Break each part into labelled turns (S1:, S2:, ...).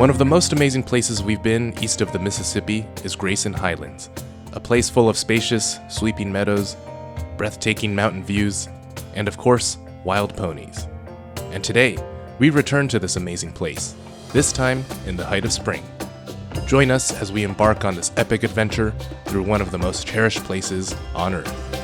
S1: One of the most amazing places we've been east of the Mississippi is Grayson Highlands, a place full of spacious, sweeping meadows, breathtaking mountain views, and of course, wild ponies. And today, we return to this amazing place, this time in the height of spring. Join us as we embark on this epic adventure through one of the most cherished places on Earth.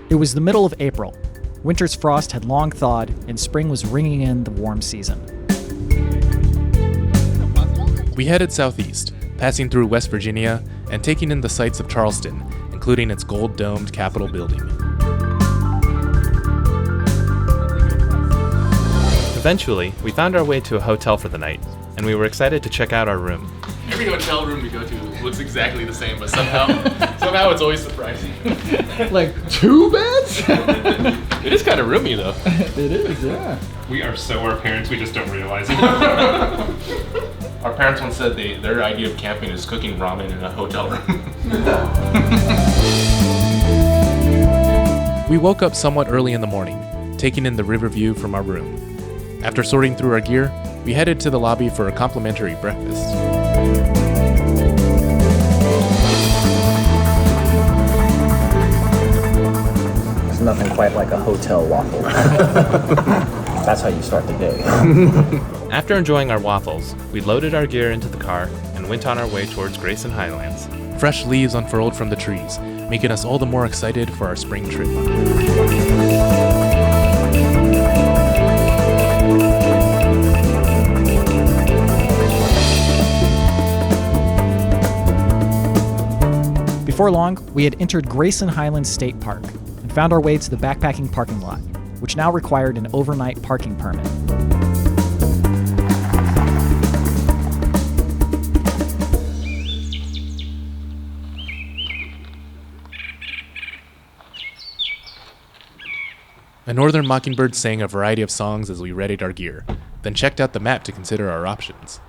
S2: It was the middle of April. Winter's frost had long thawed, and spring was ringing in the warm season.
S1: We headed southeast, passing through West Virginia and taking in the sights of Charleston, including its gold-domed Capitol building.
S3: Eventually, we found our way to a hotel for the night, and we were excited to check out our room.
S1: Every hotel room we go to looks exactly the same, but somehow it's always surprising.
S4: Like 2 beds?
S1: It is kind of roomy, though.
S4: It is, yeah.
S5: We are so our parents, we just don't realize it.
S1: Our parents once said their idea of camping is cooking ramen in a hotel room. We woke up somewhat early in the morning, taking in the river view from our room. After sorting through our gear, we headed to the lobby for a complimentary breakfast.
S6: There's nothing quite like a hotel waffle. That's how you start the day.
S3: After enjoying our waffles, we loaded our gear into the car and went on our way towards Grayson Highlands.
S1: Fresh leaves unfurled from the trees, making us all the more excited for our spring trip.
S2: Before long, we had entered Grayson Highlands State Park and found our way to the backpacking parking lot, which now required an overnight parking permit.
S1: A northern mockingbird sang a variety of songs as we readied our gear, then checked out the map to consider our options.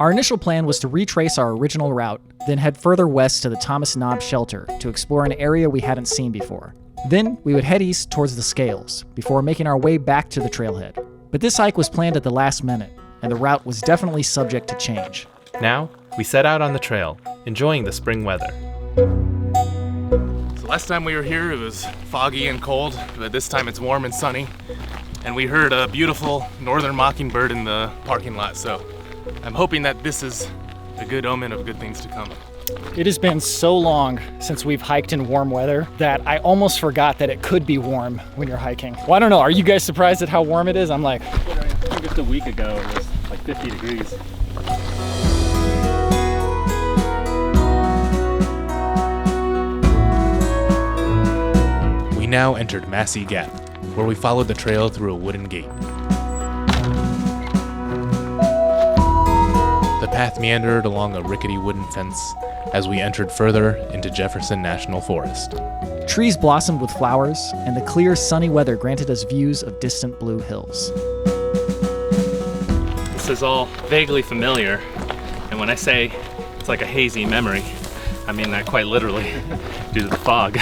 S2: Our initial plan was to retrace our original route, then head further west to the Thomas Knob Shelter to explore an area we hadn't seen before. Then we would head east towards the Scales, before making our way back to the Trailhead. But this hike was planned at the last minute, and the route was definitely subject to change.
S3: Now, we set out on the trail, enjoying the spring weather.
S1: So last time we were here, it was foggy and cold, but this time it's warm and sunny. And we heard a beautiful northern mockingbird in the parking lot, so I'm hoping that this is a good omen of good things to come.
S7: It has been so long since we've hiked in warm weather that I almost forgot that it could be warm when you're hiking. Well, I don't know, are you guys surprised at how warm it is? I'm like,
S5: I think just a week ago it was like 50 degrees.
S1: We now entered Massey Gap, where we followed the trail through a wooden gate. The path meandered along a rickety wooden fence as we entered further into Jefferson National Forest.
S2: Trees blossomed with flowers, and the clear, sunny weather granted us views of distant blue hills.
S3: This is all vaguely familiar, and when I say it's like a hazy memory, I mean that quite literally, due to the fog.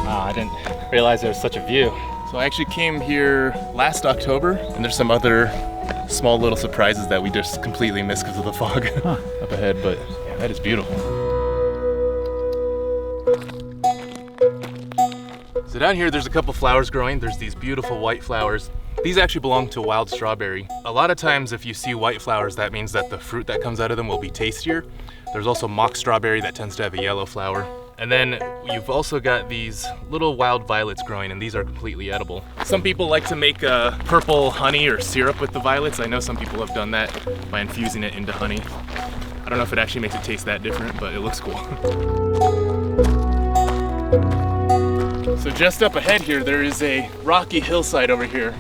S3: Wow, I didn't realize there was such a view.
S1: So I actually came here last October, and there's some other small little surprises that we just completely missed because of the fog up ahead, but yeah, that is beautiful. So down here, there's a couple flowers growing. There's these beautiful white flowers. These actually belong to wild strawberry. A lot of times if you see white flowers, that means that the fruit that comes out of them will be tastier. There's also mock strawberry that tends to have a yellow flower. And then you've also got these little wild violets growing, and these are completely edible. Some people like to make purple honey or syrup with the violets. I know some people have done that by infusing it into honey. I don't know if it actually makes it taste that different, but it looks cool. So just up ahead here, there is a rocky hillside over here.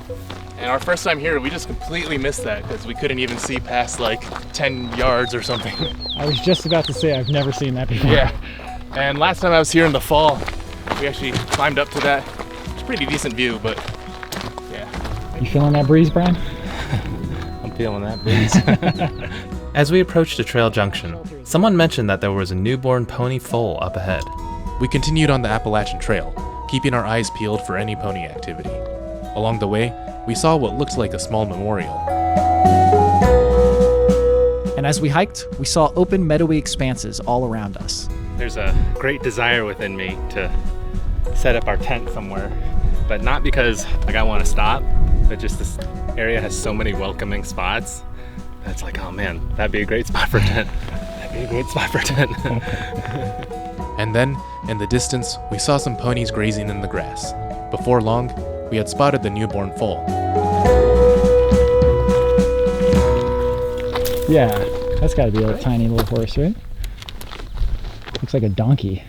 S1: And our first time here, we just completely missed that because we couldn't even see past like 10 yards or something.
S7: I was just about to say I've never seen that before.
S1: Yeah. And last time I was here in the fall, we actually climbed up to that. It's a pretty decent view, but yeah.
S7: You feeling that breeze, Bryan?
S3: I'm feeling that breeze. As we approached a trail junction, someone mentioned that there was a newborn pony foal up ahead.
S1: We continued on the Appalachian Trail, keeping our eyes peeled for any pony activity. Along the way, we saw what looked like a small memorial.
S2: And as we hiked, we saw open meadowy expanses all around us.
S3: There's a great desire within me to set up our tent somewhere, but not because like I want to stop, but just this area has so many welcoming spots. That's like, oh man, that'd be a great spot for a tent. That'd be a great spot for a tent.
S1: And then, in the distance, we saw some ponies grazing in the grass. Before long, we had spotted the newborn foal.
S7: Yeah, that's got to be a tiny little horse, right? Looks like a donkey.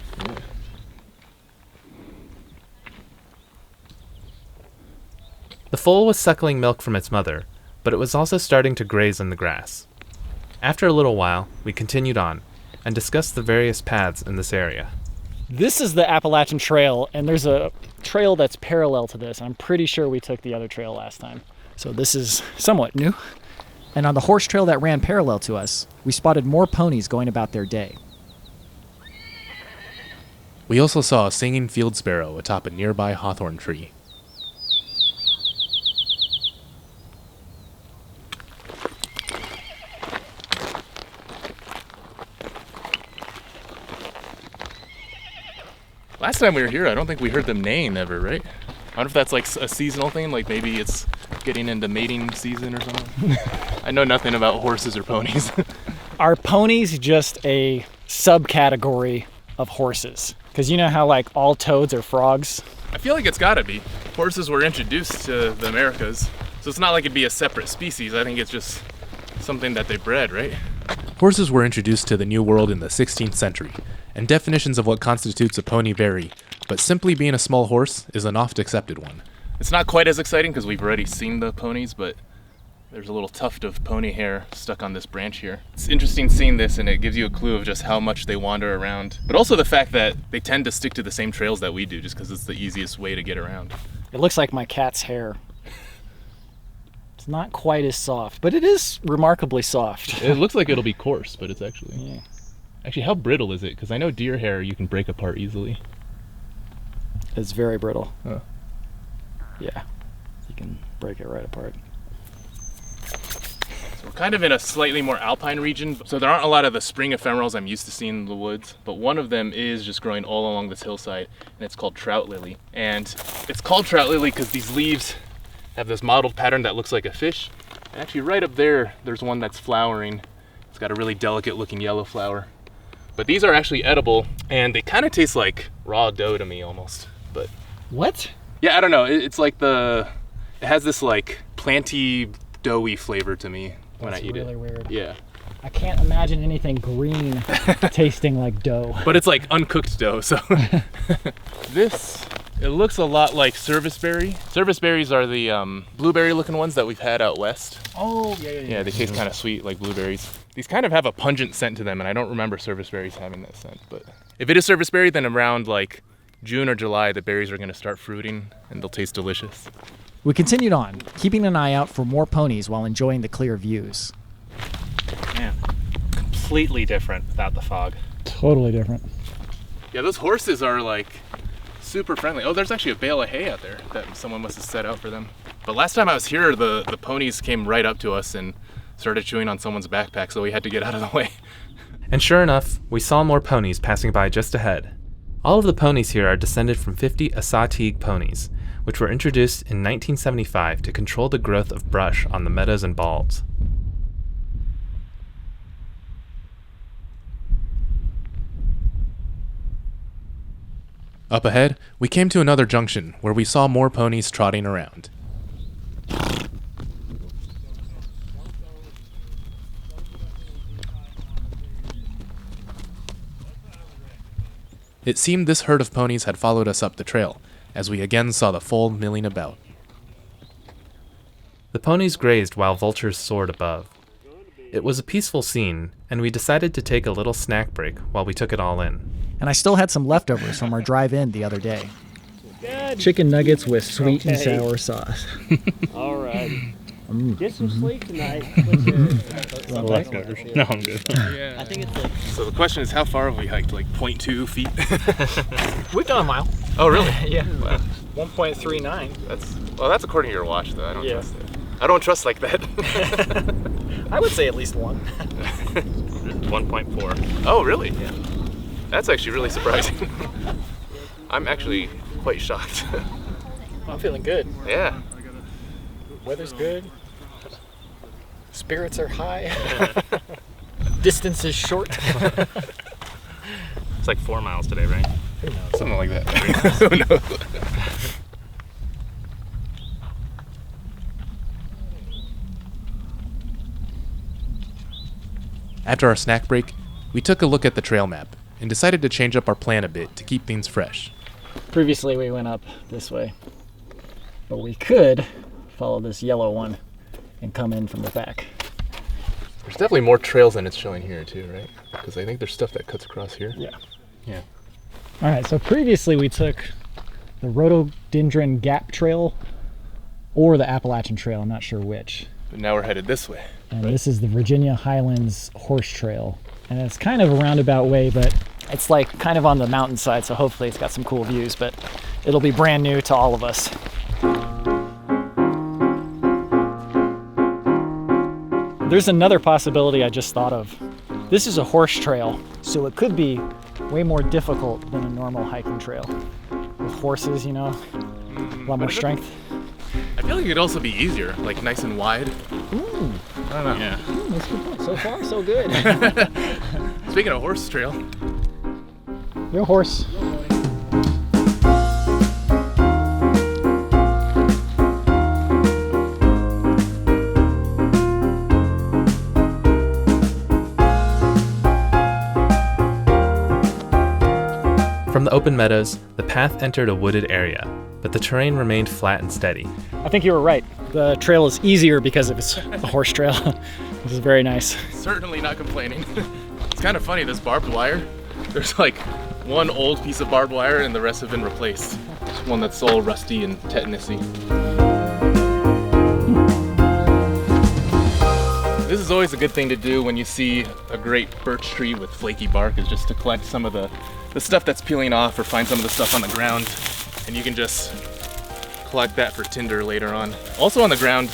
S3: The foal was suckling milk from its mother, but it was also starting to graze in the grass. After a little while, we continued on and discussed the various paths in this area.
S7: This is the Appalachian Trail, and there's a trail that's parallel to this. I'm pretty sure we took the other trail last time. So this is somewhat new.
S2: And on the horse trail that ran parallel to us, we spotted more ponies going about their day.
S1: We also saw a singing field sparrow atop a nearby hawthorn tree. Last time we were here, I don't think we heard them neighing ever, right? I wonder if that's like a seasonal thing, like maybe it's getting into mating season or something. I know nothing about horses or ponies.
S7: Are ponies just a subcategory of horses? Because you know how like all toads are frogs?
S1: I feel like it's gotta be. Horses were introduced to the Americas, so it's not like it'd be a separate species. I think it's just something that they bred, right? Horses were introduced to the New World in the 16th century, and definitions of what constitutes a pony vary, but simply being a small horse is an oft-accepted one. It's not quite as exciting because we've already seen the ponies, but there's a little tuft of pony hair stuck on this branch here. It's interesting seeing this, and it gives you a clue of just how much they wander around, but also the fact that they tend to stick to the same trails that we do just because it's the easiest way to get around.
S7: It looks like my cat's hair. It's not quite as soft, but it is remarkably soft.
S1: It looks like it'll be coarse, but it's actually...
S7: Yeah.
S1: Actually, how brittle is it? Because I know deer hair you can break apart easily.
S7: It's very brittle.
S1: Huh.
S7: Yeah, you can break it right apart.
S1: So we're kind of in a slightly more alpine region, so there aren't a lot of the spring ephemerals I'm used to seeing in the woods, but one of them is just growing all along this hillside, and it's called trout lily. And it's called trout lily because these leaves have this mottled pattern that looks like a fish. And actually right up there, there's one that's flowering. It's got a really delicate looking yellow flower. But these are actually edible, and they kind of taste like raw dough to me almost. But
S7: What?
S1: yeah, I don't know. It has this like planty, doughy flavor to me when I eat
S7: really
S1: it.
S7: Weird.
S1: Yeah.
S7: I can't imagine anything green tasting like dough.
S1: But it's like uncooked dough, so. It looks a lot like service berry. Service berries are the blueberry looking ones that we've had out west.
S7: Oh, yeah.
S1: Yeah, they taste kind of sweet like blueberries. These kind of have a pungent scent to them, and I don't remember service berries having that scent. But if it is service berry, then around like June or July, the berries are gonna start fruiting and they'll taste delicious.
S2: We continued on, keeping an eye out for more ponies while enjoying the clear views.
S3: Man, completely different without the fog.
S7: Totally different.
S1: Yeah, those horses are like super friendly. Oh, there's actually a bale of hay out there that someone must have set out for them. But last time I was here, the ponies came right up to us and started chewing on someone's backpack, so we had to get out of the way.
S3: And sure enough, we saw more ponies passing by just ahead. All of the ponies here are descended from 50 Assateague ponies, which were introduced in 1975 to control the growth of brush on the meadows and balds.
S1: Up ahead, we came to another junction where we saw more ponies trotting around. It seemed this herd of ponies had followed us up the trail, as we again saw the foal milling about.
S3: The ponies grazed while vultures soared above. It was a peaceful scene, and we decided to take a little snack break while we took it all in.
S2: And I still had some leftovers from our drive-in the other day.
S7: Chicken nuggets with sweet and sour sauce.
S8: All right. Get some sleep tonight.
S3: No, I'm good.
S8: I think it's like...
S1: So the question is, how far have we hiked? Like 0.2 feet?
S7: We've done a mile.
S1: Oh, really?
S7: Yeah.
S1: Wow.
S7: 1.39.
S1: That's according to your watch, though. I don't
S7: Yeah.
S1: trust it. I don't trust like that.
S7: I would say at least one.
S3: 1.4.
S1: Oh, really? Yeah. That's actually really surprising. I'm actually quite shocked.
S7: I'm feeling good.
S1: Yeah.
S7: Weather's good. Spirits are high. Distance is short.
S3: It's like 4 miles today, right?
S1: Something like that. Who knows? After our snack break, we took a look at the trail map and decided to change up our plan a bit to keep things fresh.
S7: Previously we went up this way, but we could follow this yellow one and come in from the back.
S1: There's definitely more trails than it's showing here too, right? Because I think there's stuff that cuts across here.
S7: Yeah.
S1: Yeah.
S7: All right, so previously we took the Rhododendron Gap Trail or the Appalachian Trail, I'm not sure which.
S1: But now we're headed this way.
S7: And this is the Virginia Highlands Horse Trail. And it's kind of a roundabout way, but it's like kind of on the mountainside, so hopefully it's got some cool views, but it'll be brand new to all of us. There's another possibility I just thought of. This is a horse trail, so it could be way more difficult than a normal hiking trail. With horses, you know, a lot more strength.
S1: I feel like it'd also be easier, like nice and wide.
S7: Ooh.
S1: I don't know.
S3: Yeah.
S7: That's a good point. So far, so good.
S1: Speaking of horse trail,
S7: Your horse.
S3: From the open meadows, the path entered a wooded area, but the terrain remained flat and steady.
S7: I think you were right. The trail is easier because it's a horse trail. This is very nice.
S1: certainly not complaining. It's kind of funny, this barbed wire. There's like one old piece of barbed wire and the rest have been replaced. It's one that's all rusty and tetanusy. This is always a good thing to do when you see a great birch tree with flaky bark, is just to collect some of the stuff that's peeling off or find some of the stuff on the ground, and you can just collect that for tinder later on. Also on the ground,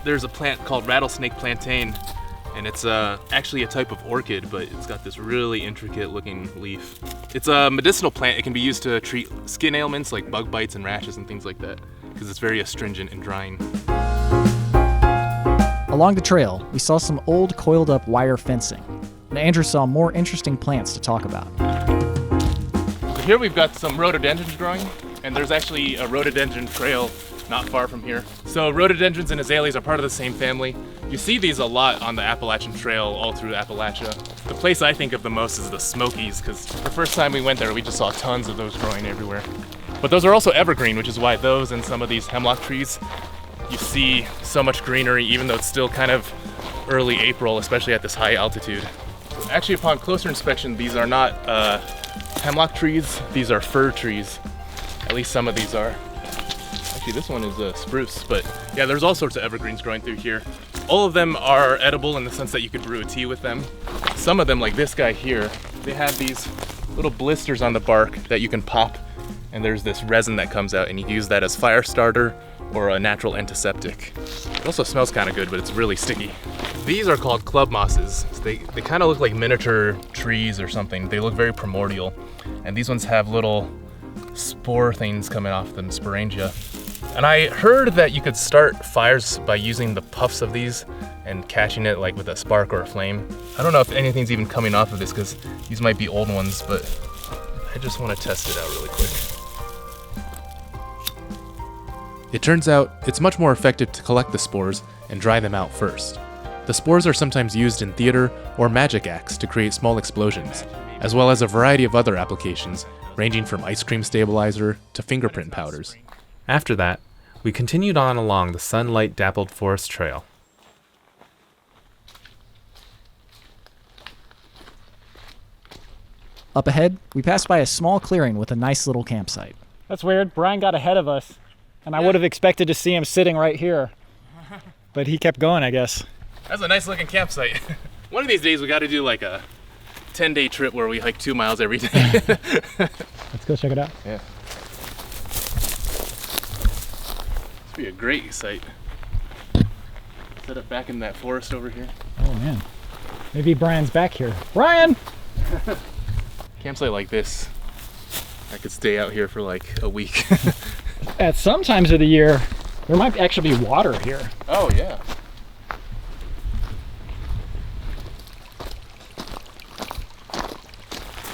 S1: there's a plant called rattlesnake plantain, and it's actually a type of orchid, but it's got this really intricate looking leaf. It's a medicinal plant. It can be used to treat skin ailments like bug bites and rashes and things like that, because it's very astringent and drying.
S2: Along the trail, we saw some old coiled up wire fencing, and Andrew saw more interesting plants to talk about.
S1: So here we've got some rhododendrons growing, and there's actually a rhododendron trail not far from here. So rhododendrons and azaleas are part of the same family. You see these a lot on the Appalachian Trail all through Appalachia. The place I think of the most is the Smokies, because the first time we went there, we just saw tons of those growing everywhere. But those are also evergreen, which is why those and some of these hemlock trees, you see so much greenery, even though it's still kind of early April, especially at this high altitude. Actually, upon closer inspection, these are not hemlock trees, these are fir trees. At least some of these are. Actually, this one is a spruce, but yeah, there's all sorts of evergreens growing through here. All of them are edible in the sense that you could brew a tea with them. Some of them, like this guy here, they have these little blisters on the bark that you can pop, and there's this resin that comes out, and you can use that as fire starter or a natural antiseptic. It also smells kind of good, but it's really sticky. These are called club mosses. They kind of look like miniature trees or something. They look very primordial, and these ones have little spore things coming off them, sporangia. And I heard that you could start fires by using the puffs of these and catching it like with a spark or a flame. I don't know if anything's even coming off of this because these might be old ones, but I just want to test it out really quick. It turns out it's much more effective to collect the spores and dry them out first. The spores are sometimes used in theater or magic acts to create small explosions, as well as a variety of other applications, ranging from ice cream stabilizer to fingerprint powders.
S3: After that, We continued on along the sunlight-dappled forest trail.
S2: Up ahead, we passed by a small clearing with a nice little campsite.
S7: That's weird. Bryan got ahead of us, and I would have expected to see him sitting right here. But he kept going, I guess.
S1: That's a nice looking campsite. One of these days we got to do like a 10-day trip where we hike 2 miles every day.
S7: Let's go check it out.
S1: Yeah. This would be a great site. Set up back in that forest over here.
S7: Oh man. Maybe Bryan's back here. Bryan!
S1: Campsite like this, I could stay out here for like a week.
S7: At some times of the year, there might actually be water here.
S1: Oh yeah.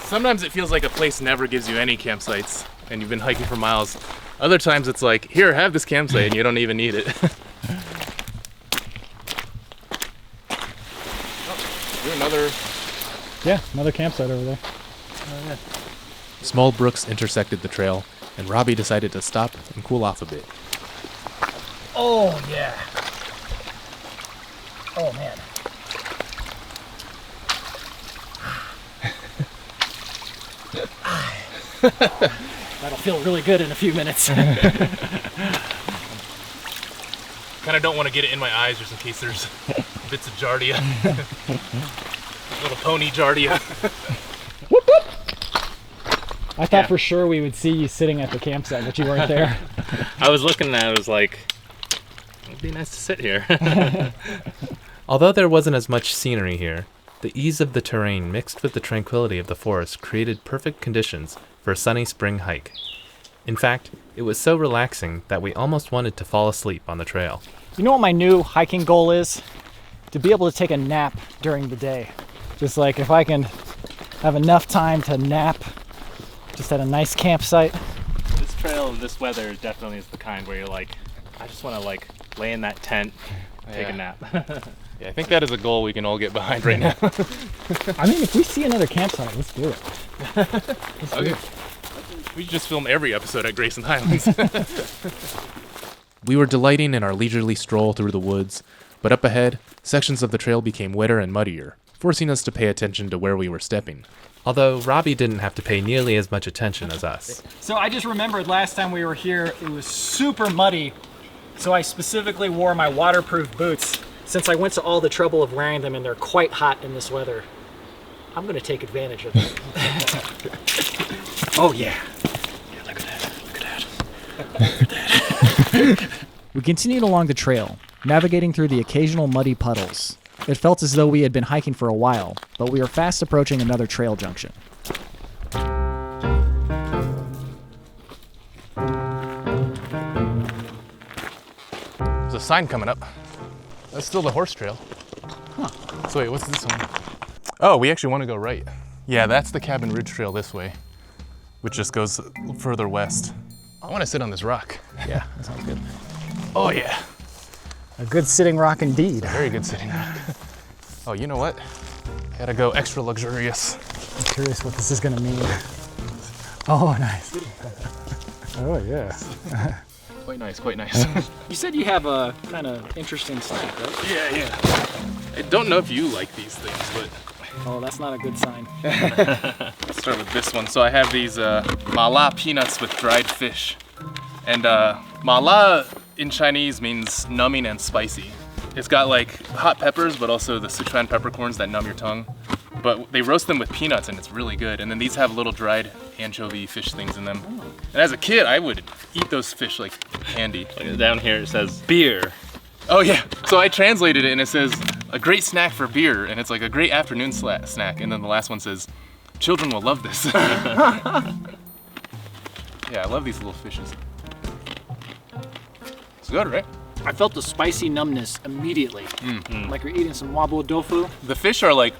S1: Sometimes it feels like a place never gives you any campsites and you've been hiking for miles. Other times it's like, here, have this campsite and you don't even need it.
S7: Another campsite over there.
S1: Small brooks intersected the trail and Robby decided to stop and cool off a bit.
S7: Oh yeah. Oh man. That'll feel really good in a few minutes.
S1: Kind of don't want to get it in my eyes just in case there's bits of giardia. Little pony giardia.
S7: Whoop, whoop. I thought for sure we would see you sitting at the campsite, but you weren't there.
S3: I was looking at it, I was like, it'd be nice to sit here. Although there wasn't as much scenery here, the ease of the terrain mixed with the tranquility of the forest created perfect conditions for a sunny spring hike. In fact, it was so relaxing that we almost wanted to fall asleep on the trail.
S7: You know what my new hiking goal is? To be able to take a nap during the day. Just like if I can have enough time to nap just at a nice campsite.
S3: This trail in this weather definitely is the kind where you're like, I just want to like lay in that tent, take a nap.
S1: Yeah, I think that is a goal we can all get behind right now.
S7: I mean, if we see another campsite, let's do it.
S1: Okay. We should just film every episode at Grayson Highlands. We were delighting in our leisurely stroll through the woods, but up ahead, sections of the trail became wetter and muddier, forcing us to pay attention to where we were stepping.
S3: Although Robby didn't have to pay nearly as much attention as us.
S7: So I just remembered last time we were here, it was super muddy. So I specifically wore my waterproof boots since I went to all the trouble of wearing them and they're quite hot in this weather. I'm gonna take advantage of it. Oh yeah. Yeah, look at that, look at that. Look at that.
S2: We continued along the trail, navigating through the occasional muddy puddles. It felt as though we had been hiking for a while, but we were fast approaching another trail junction.
S1: There's a sign coming up. That's still the horse trail. Huh. So wait, what's this one? Oh, we actually want to go right. Yeah, that's the Cabin Ridge Trail this way, which just goes further west. I want to sit on this rock.
S2: Yeah, that sounds good.
S1: Oh yeah.
S7: A good sitting rock indeed.
S1: Very good sitting rock. Oh, you know what? Gotta go extra luxurious.
S7: I'm curious what this is gonna mean. Oh, nice. Oh yeah.
S1: Quite nice, quite nice.
S7: You said you have a kind of interesting snack, right?
S1: Yeah. I don't know if you like these things, but
S7: Oh, that's not a good sign.
S1: let's start with this one. So I have these mala peanuts with dried fish. And mala in Chinese means numbing and spicy. It's got like hot peppers, but also the Sichuan peppercorns that numb your tongue. But they roast them with peanuts and it's really good. And then these have little dried anchovy fish things in them. And as a kid, I would eat those fish like candy.
S3: Down here it says beer.
S1: Oh yeah, so I translated it and it says a great snack for beer, and it's like a great afternoon snack. And then the last one says, children will love this. Yeah, I love these little fishes. It's good, right?
S7: I felt the spicy numbness immediately. Like you're eating some wabo tofu.
S1: The fish are like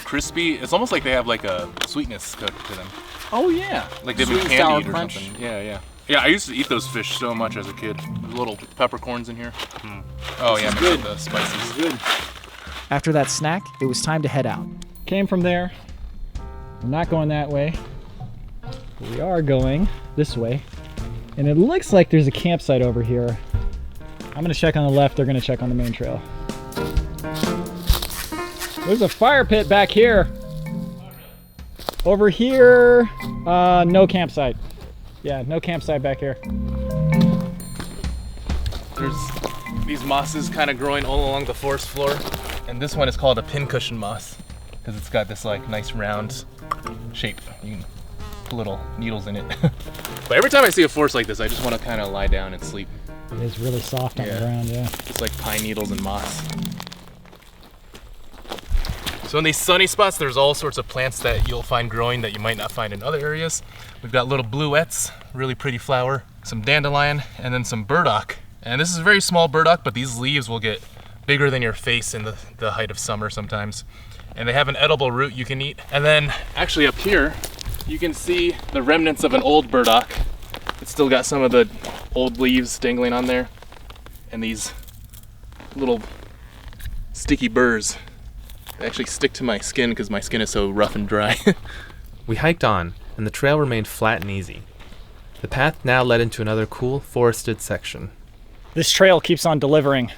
S1: crispy. It's almost like they have like a sweetness to them.
S7: Oh yeah.
S1: Like they've
S7: Sweet
S1: been
S7: and sour
S1: candied or
S7: crunch.
S1: something. Yeah. Yeah, I used to eat those fish so much as a kid. There's little peppercorns in here. Oh yeah, good. The spices.
S7: Good.
S2: After that snack, it was time to head out.
S7: Came from there. We're not going that way. We are going this way. And it looks like there's a campsite over here. I'm gonna check on the left, they're gonna check on the main trail. There's a fire pit back here. Over here, no campsite. Yeah, no campsite back here.
S1: There's these mosses kind of growing all along the forest floor. And this one is called a pincushion moss because it's got this like nice round shape. You can put little needles in it. But every time I see a forest like this, I just want to kind of lie down and sleep.
S7: It is really soft on the ground, yeah.
S1: Just like pine needles and moss. So in these sunny spots, there's all sorts of plants that you'll find growing that you might not find in other areas. We've got little bluets, really pretty flower, some dandelion, and then some burdock. And this is a very small burdock, but these leaves will get bigger than your face in the height of summer sometimes. And they have an edible root you can eat. And then actually up here, you can see the remnants of an old burdock. It's still got some of the old leaves dangling on there. And these little sticky burrs. They actually stick to my skin because my skin is so rough and dry.
S3: We hiked on, and the trail remained flat and easy. The path now led into another cool, forested section.
S7: This trail keeps on delivering.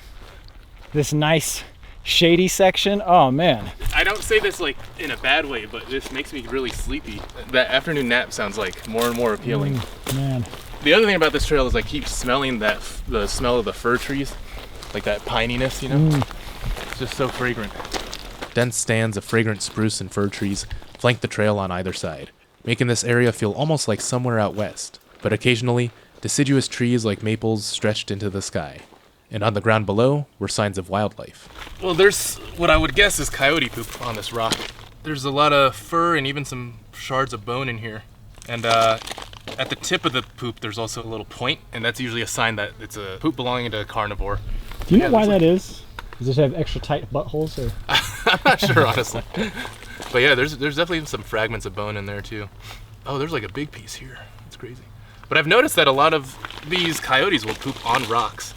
S7: This nice, shady section, oh man.
S1: I don't say this like in a bad way, but this makes me really sleepy. That afternoon nap sounds like more and more appealing.
S7: Man.
S1: The other thing about this trail is I keep smelling the smell of the fir trees, like that pininess, you know? It's just so fragrant. Dense stands of fragrant spruce and fir trees flank the trail on either side, making this area feel almost like somewhere out west. But occasionally, deciduous trees like maples stretched into the sky. And on the ground below were signs of wildlife. Well, there's what I would guess is coyote poop on this rock. There's a lot of fur and even some shards of bone in here. And at the tip of the poop, there's also a little point, and that's usually a sign that it's a poop belonging to a carnivore.
S7: Do you know why that is? Does it have extra tight buttholes or?
S1: I'm not sure, honestly. But yeah, there's definitely some fragments of bone in there too. Oh, there's like a big piece here. It's crazy. But I've noticed that a lot of these coyotes will poop on rocks.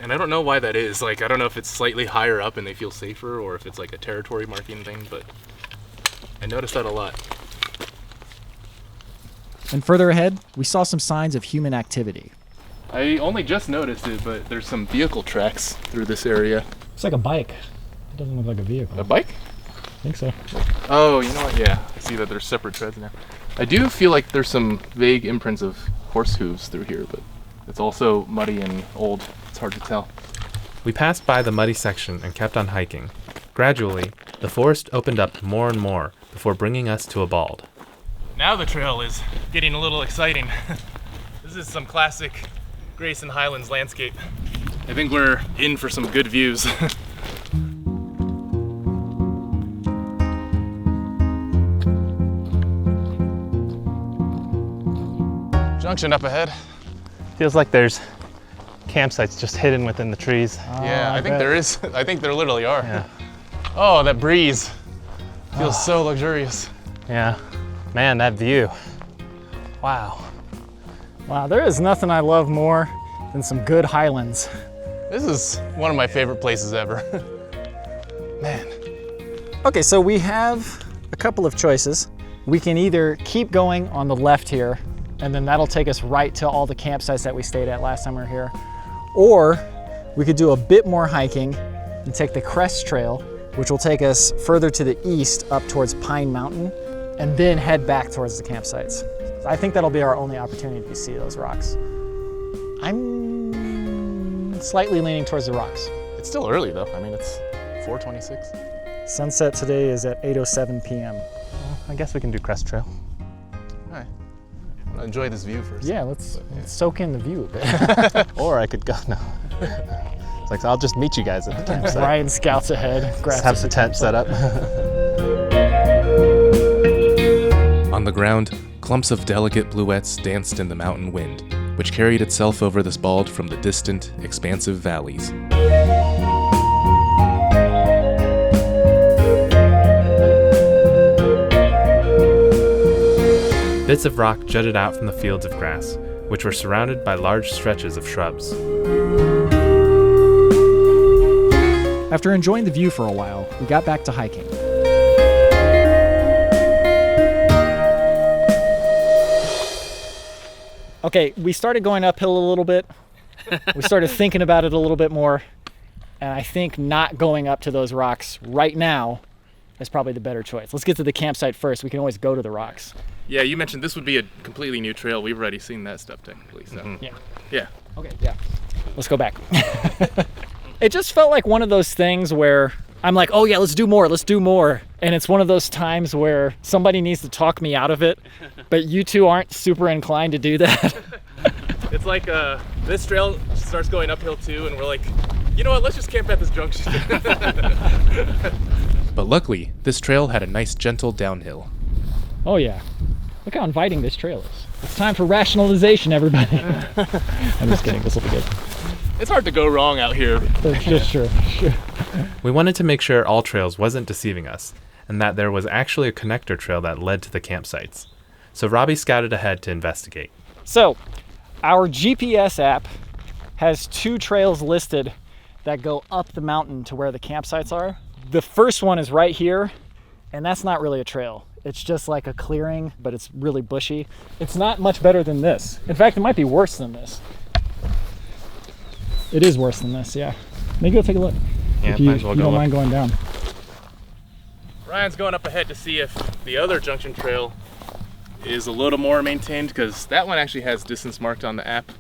S1: And I don't know why that is. Like, I don't know if it's slightly higher up and they feel safer or if it's like a territory marking thing, but I noticed that a lot.
S2: And further ahead, we saw some signs of human activity.
S1: I only just noticed it, but there's some vehicle tracks through this area.
S7: It's like a bike. It doesn't look like a vehicle.
S1: A bike?
S7: I think so.
S1: Oh, you know what? Yeah, I see that there's separate treads now. I do feel like there's some vague imprints of horse hooves through here, but it's also muddy and old. It's hard to tell.
S3: We passed by the muddy section and kept on hiking. Gradually, the forest opened up more and more before bringing us to a bald.
S1: Now the trail is getting a little exciting. This is some classic Grayson Highlands landscape. I think we're in for some good views. Junction up ahead.
S3: Feels like there's campsites just hidden within the trees.
S1: Yeah, I think there is. I think there literally are.
S3: Yeah.
S1: Oh, that breeze feels so luxurious.
S3: Yeah. Man, that view. Wow.
S7: Wow, there is nothing I love more than some good Highlands.
S1: This is one of my favorite places ever. Man.
S7: Okay, so we have a couple of choices. We can either keep going on the left here, and then that'll take us right to all the campsites that we stayed at last time we were here. Or we could do a bit more hiking and take the Crest Trail, which will take us further to the east up towards Pine Mountain, and then head back towards the campsites. I think that'll be our only opportunity to see those rocks. I'm slightly leaning towards the rocks.
S1: It's still early though. I mean, it's 4:26.
S7: Sunset today is at 8:07 p.m.
S3: Well, I guess we can do Crest Trail.
S1: All right. I want to enjoy this view first.
S7: Yeah, let's soak in the view a bit.
S3: Or I could go, no. It's like, I'll just meet you guys at the campsite.
S7: Ryan scouts ahead, grabs
S3: Have the tent set up.
S1: On the ground, clumps of delicate bluets danced in the mountain wind, which carried itself over this bald from the distant, expansive valleys.
S3: Bits of rock jutted out from the fields of grass, which were surrounded by large stretches of shrubs.
S2: After enjoying the view for a while, we got back to hiking.
S7: Okay, we started going uphill a little bit, We started thinking about it a little bit more, and I think not going up to those rocks right now is probably the better choice. Let's get to the campsite first. We can always go to the rocks.
S1: Yeah, you mentioned this would be a completely new trail. We've already seen that stuff technically, so. Yeah.
S7: Okay, yeah. Let's go back. It just felt like one of those things where I'm like, oh yeah, let's do more. And it's one of those times where somebody needs to talk me out of it, but you two aren't super inclined to do that.
S1: It's like this trail starts going uphill too, and we're like, you know what, let's just camp at this junction. But luckily, this trail had a nice gentle downhill.
S7: Oh yeah. Look how inviting this trail is. It's time for rationalization, everybody. I'm just kidding, this will be good.
S1: It's hard to go wrong out here.
S7: That's just true.
S3: We wanted to make sure All Trails wasn't deceiving us, and that there was actually a connector trail that led to the campsites. So Robby scouted ahead to investigate.
S7: So, our GPS app has 2 trails listed that go up the mountain to where the campsites are. The first one is right here, and that's not really a trail. It's just like a clearing, but it's really bushy. It's not much better than this. In fact, it might be worse than this. It is worse than this, yeah. Maybe go take a look.
S3: Yeah,
S7: if you,
S3: might as well
S7: you
S3: go
S7: don't
S3: look.
S7: mind going down.
S1: Ryan's going up ahead to see if the other junction trail is a little more maintained, because that one actually has distance marked on the app.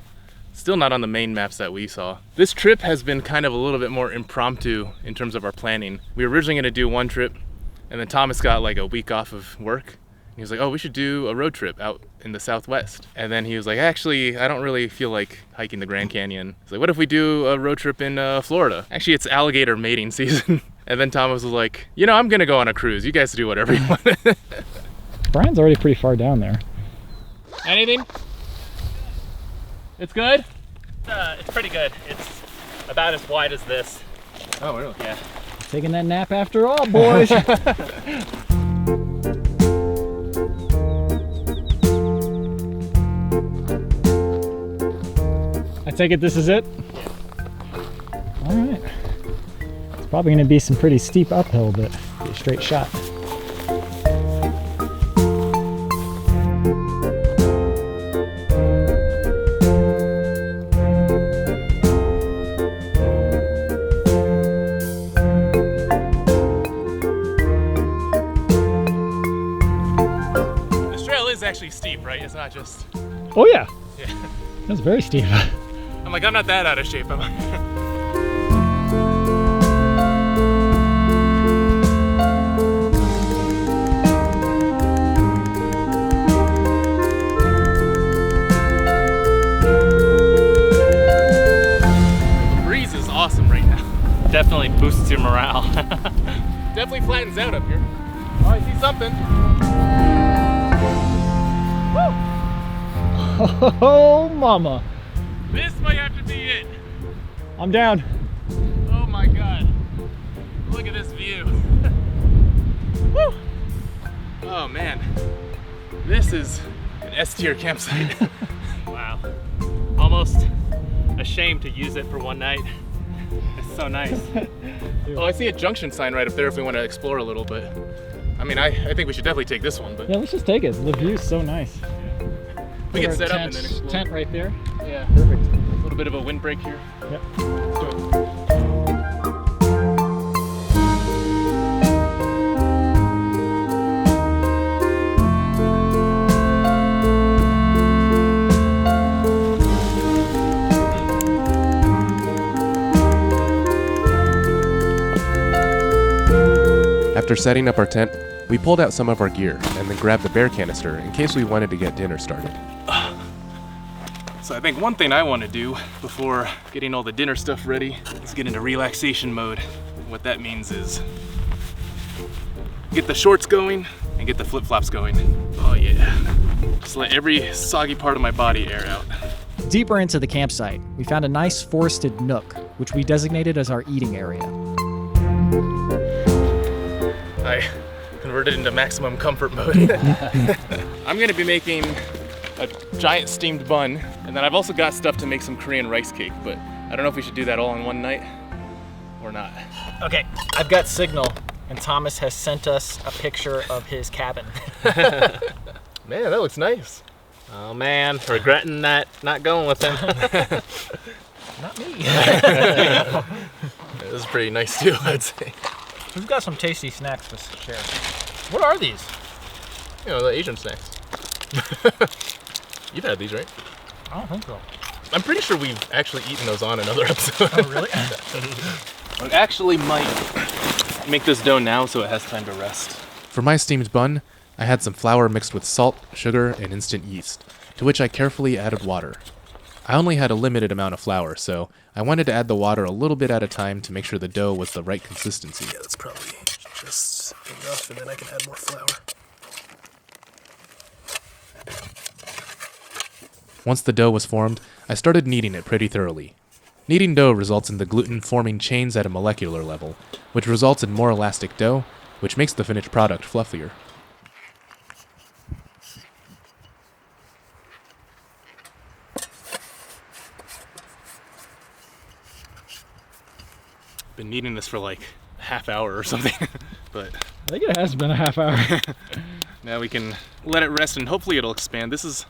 S1: Still not on the main maps that we saw. This trip has been kind of a little bit more impromptu in terms of our planning. We were originally gonna do one trip, and then Thomas got like a week off of work. He was like, oh, we should do a road trip out in the Southwest. And then he was like, actually, I don't really feel like hiking the Grand Canyon. He's like, what if we do a road trip in Florida? Actually, it's alligator mating season. And then Thomas was like, you know, I'm gonna go on a cruise. You guys do whatever you want.
S7: Brian's already pretty far down there.
S1: Anything? It's good?
S5: It's pretty good. It's about as wide as this.
S1: Oh, really?
S5: Yeah.
S7: Taking that nap after all, boys. I take it this is it? Yeah. All right. It's probably going to be some pretty steep uphill, but be a straight shot.
S1: This trail is actually steep, right? It's not just...
S7: Oh yeah,
S1: Yeah.
S7: that's very steep.
S1: I'm like, I'm not that out of shape, am I? Awesome right now.
S5: Definitely boosts your morale.
S1: Definitely flattens out up here. Oh, I see something.
S7: Oh, mama.
S1: This might have to be it.
S7: I'm down.
S1: Oh my God. Look at this view. Woo. Oh man. This is an S tier campsite.
S5: Wow. Almost ashamed to use it for one night. It's so nice.
S1: Oh, I see a junction sign right up there if we want to explore a little bit. I mean, I think we should definitely take this one, but
S7: Yeah, let's just take it. The view's so nice.
S1: we can
S7: Put our
S1: set up and then explore.
S7: tent right there.
S1: Yeah,
S7: Perfect.
S1: a little bit of a windbreak here.
S7: Yep.
S1: Let's do it. After setting up our tent, we pulled out some of our gear and then grabbed the bear canister in case we wanted to get dinner started. So I think one thing I want to do before getting all the dinner stuff ready is get into relaxation mode. What that means is get the shorts going and get the flip-flops going. Oh yeah. Just let every soggy part of my body air out.
S2: Deeper into the campsite, we found a nice forested nook, which we designated as our eating area.
S1: I converted into maximum comfort mode. I'm gonna be making a giant steamed bun, and then I've also got stuff to make some Korean rice cake, but I don't know if we should do that all in one night or not.
S7: Okay, I've got signal, and Thomas has sent us a picture of his cabin.
S1: Man, that looks nice.
S3: Oh man, regretting that not going with him.
S7: Not me.
S1: This is pretty nice too, I'd say.
S7: We've got some tasty snacks to share. What are these?
S1: You know, the Asian snacks. You've had these, right?
S7: I don't think so.
S1: I'm pretty sure we've actually eaten those on another episode.
S7: Oh, really?
S1: I actually might make this dough now so it has time to rest. For my steamed bun, I had some flour mixed with salt, sugar, and instant yeast, to which I carefully added water. I only had a limited amount of flour, so I wanted to add the water a little bit at a time to make sure the dough was the right consistency. Yeah, that's probably just enough, and then I can add more flour. Once the dough was formed, I started kneading it pretty thoroughly. Kneading dough results in the gluten forming chains at a molecular level, which results in more elastic dough, which makes the finished product fluffier. Been kneading this for like a half hour or something, but
S7: I think it has been a half hour.
S1: now we can let it rest and hopefully it'll expand. This is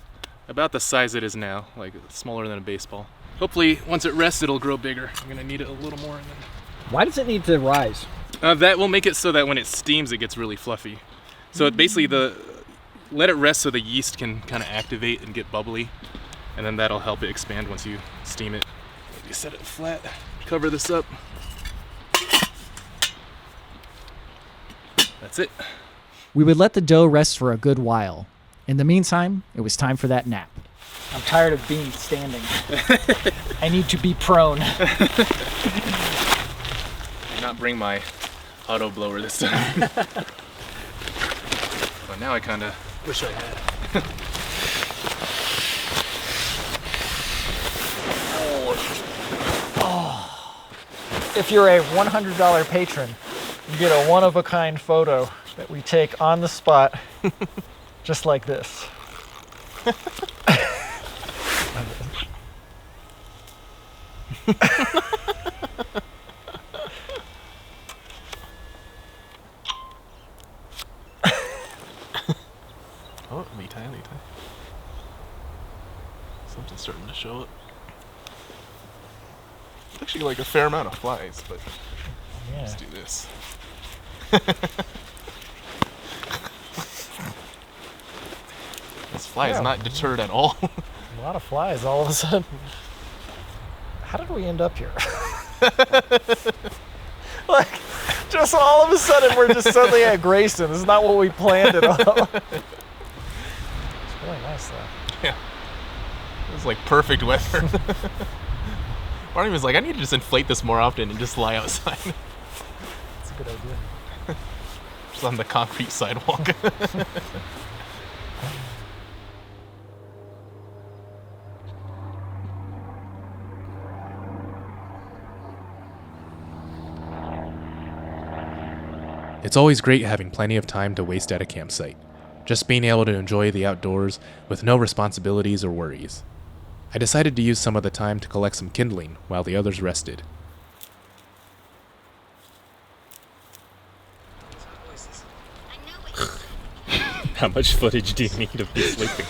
S1: about the size it is now, like smaller than a baseball. Hopefully once it rests it'll grow bigger. I'm gonna knead it a little more. And then...
S7: Why does it need to rise?
S1: That will make it so that when it steams it gets really fluffy. So it basically let it rest so the yeast can kind of activate and get bubbly, and then that'll help it expand once you steam it. You set it flat, cover this up. That's it.
S2: We would let the dough rest for a good while. In the meantime, it was time for that nap.
S7: I'm tired of being standing. I need to be prone.
S1: I did not bring my auto blower this time. But now I kind of wish I had.
S7: If you're a $100 patron, you get a one-of-a-kind photo that we take on the spot, just like this.
S1: Oh, little. Something's starting to show up. It's actually like a fair amount of flies, but
S7: Yeah.
S1: let's do this. This fly is not deterred at all.
S7: A lot of flies all of a sudden. How did we end up here? Like, just all of a sudden we're just suddenly at Grayson. This is not what we planned at all. It's really nice though.
S1: Yeah. It was like perfect weather. Barney was like, I need to just inflate this more often and just lie outside.
S7: That's a good idea.
S1: Just on the concrete sidewalk. It's always great having plenty of time to waste at a campsite. Just being able to enjoy the outdoors with no responsibilities or worries. I decided to use some of the time to collect some kindling while the others rested.
S3: How much footage do you need of me sleeping?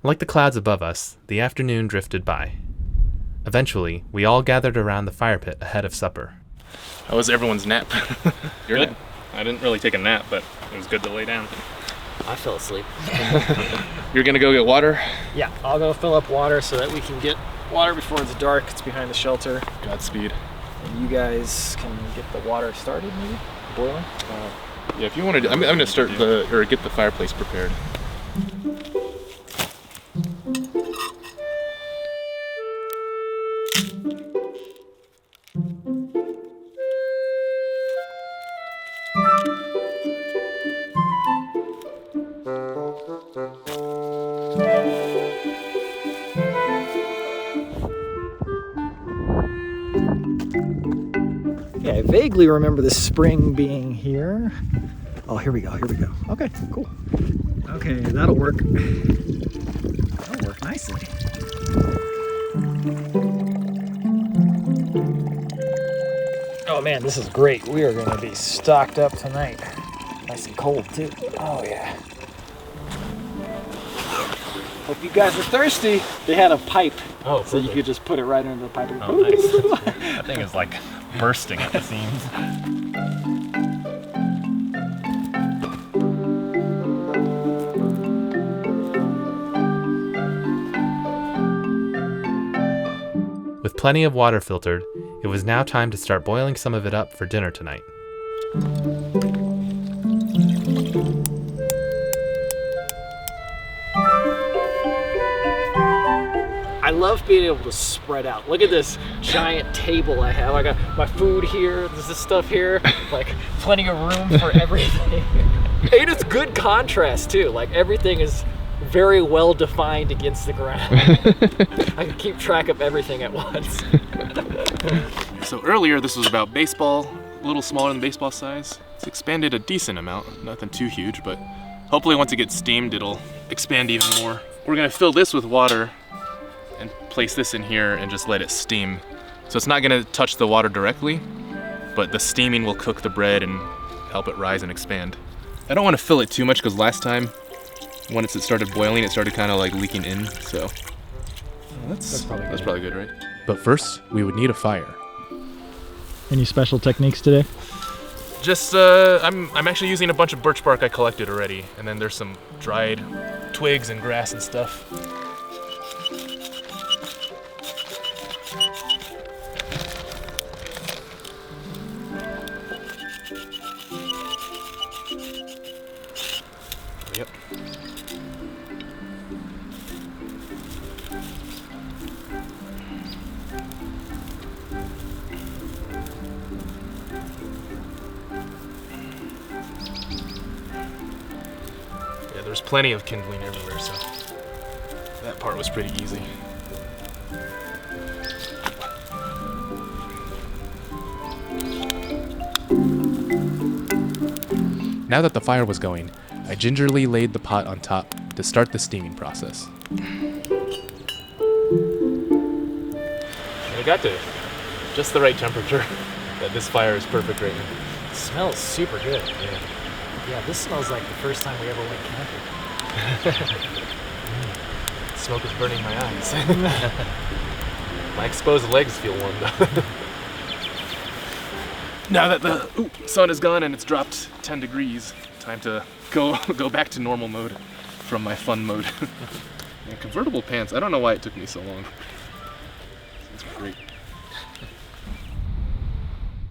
S9: Like the clouds above us, the afternoon drifted by. Eventually, we all gathered around the fire pit ahead of supper.
S1: How was everyone's nap? Your
S3: Good.
S1: nap?
S3: I didn't really take a nap, but it was good to lay down.
S8: I fell asleep.
S1: You're gonna go get water?
S7: Yeah, I'll go fill up water so that we can get water before it's dark. It's behind the shelter.
S1: Godspeed.
S7: And you guys can get the water started, maybe? Boiling?
S1: Yeah, if you want to, I'm gonna start get the fireplace prepared.
S7: Yeah, I vaguely remember the spring being here. Oh, here we go. Okay, cool. Okay, that'll work. That'll work nicely. Oh man, this is great. We are going to be stocked up tonight. Nice and cold too. Oh yeah. Hope you guys are thirsty. They had a pipe,
S3: Oh,
S7: so you could just put it right into the pipe. And
S3: Oh, nice. That thing is like bursting at the seams.
S9: With plenty of water filtered, it was now time to start boiling some of it up for dinner tonight.
S7: I love being able to spread out. Look at this giant table I have. I got my food here, there's this stuff here, like plenty of room for everything. And it's good contrast too. Like everything is very well defined against the ground. I can keep track of everything at once.
S1: So earlier this was about baseball, a little smaller than baseball size. It's expanded a decent amount, nothing too huge, but hopefully once it gets steamed it'll expand even more. We're gonna fill this with water and place this in here and just let it steam. So it's not gonna touch the water directly, but the steaming will cook the bread and help it rise and expand. I don't wanna fill it too much because last time, once it started boiling, it started kind of like leaking in, so that's probably good, right? But first, we would need a fire.
S7: Any special techniques today?
S1: Just, I'm actually using a bunch of birch bark I collected already, and then there's some dried twigs and grass and stuff. Yep. Yeah, there's plenty of kindling everywhere, so that part was pretty easy. Now that the fire was going, I gingerly laid the pot on top to start the steaming process. I got to just the right temperature. That this fire is perfect right now.
S7: It smells super good.
S1: Yeah.
S7: Yeah, this smells like the first time we ever went camping.
S1: Smoke is burning my eyes. My exposed legs feel warm though. Now that the sun is gone and it's dropped 10 degrees, time to go back to normal mode from my fun mode. Yeah, convertible pants, I don't know why it took me so long. It's great.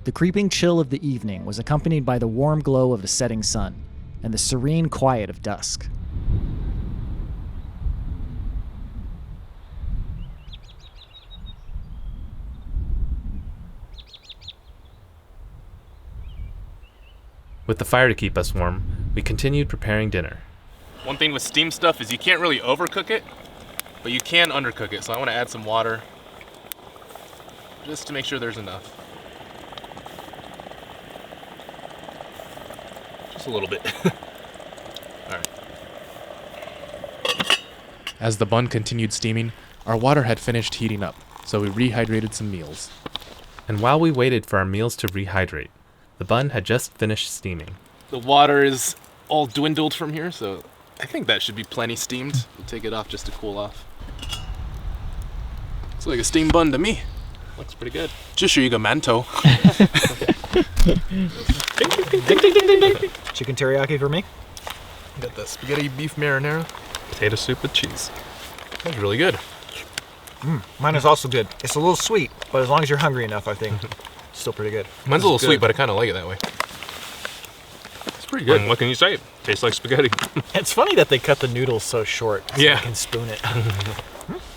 S2: The creeping chill of the evening was accompanied by the warm glow of the setting sun and the serene quiet of dusk.
S9: With the fire to keep us warm, we continued preparing dinner.
S1: One thing with steamed stuff is you can't really overcook it, but you can undercook it. So I want to add some water just to make sure there's enough. Just a little bit. All right. As the bun continued steaming, our water had finished heating up, so we rehydrated some meals.
S9: And while we waited for our meals to rehydrate, the bun had just finished steaming.
S1: The water is all dwindled from here, so I think that should be plenty steamed. We'll take it off just to cool off. Looks like a steamed bun to me. Looks pretty good. Just sure you go manto.
S7: Chicken teriyaki for me.
S1: Got the spaghetti beef marinara.
S3: Potato soup with cheese.
S1: That's really good.
S10: Mine is also good. It's a little sweet, but as long as you're hungry enough, I think it's still pretty good.
S1: Mine's a little sweet, but I kind of like it that way. It's pretty good.
S3: And what can you say? Tastes like spaghetti.
S7: It's funny that they cut the noodles so short so
S1: Yeah.
S7: you can spoon it.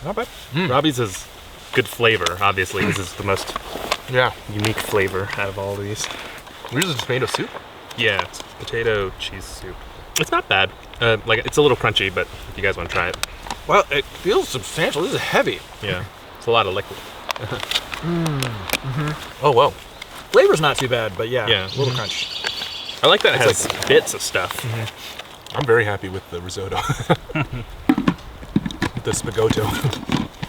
S10: Not bad.
S3: Robby's is good flavor. Obviously, this is the most unique flavor out of all these.
S1: Yours is tomato soup?
S3: Yeah, it's potato cheese soup. It's not bad. Like it's a little crunchy, but if you guys want to try it,
S10: Well, it feels substantial. This is heavy.
S3: yeah, it's a lot of liquid.
S10: Oh, well. Flavor's not too bad, but yeah,
S3: Yeah.
S10: a little crunch.
S3: I like that it has bits of stuff.
S1: I'm very happy with the risotto. With the spagotto.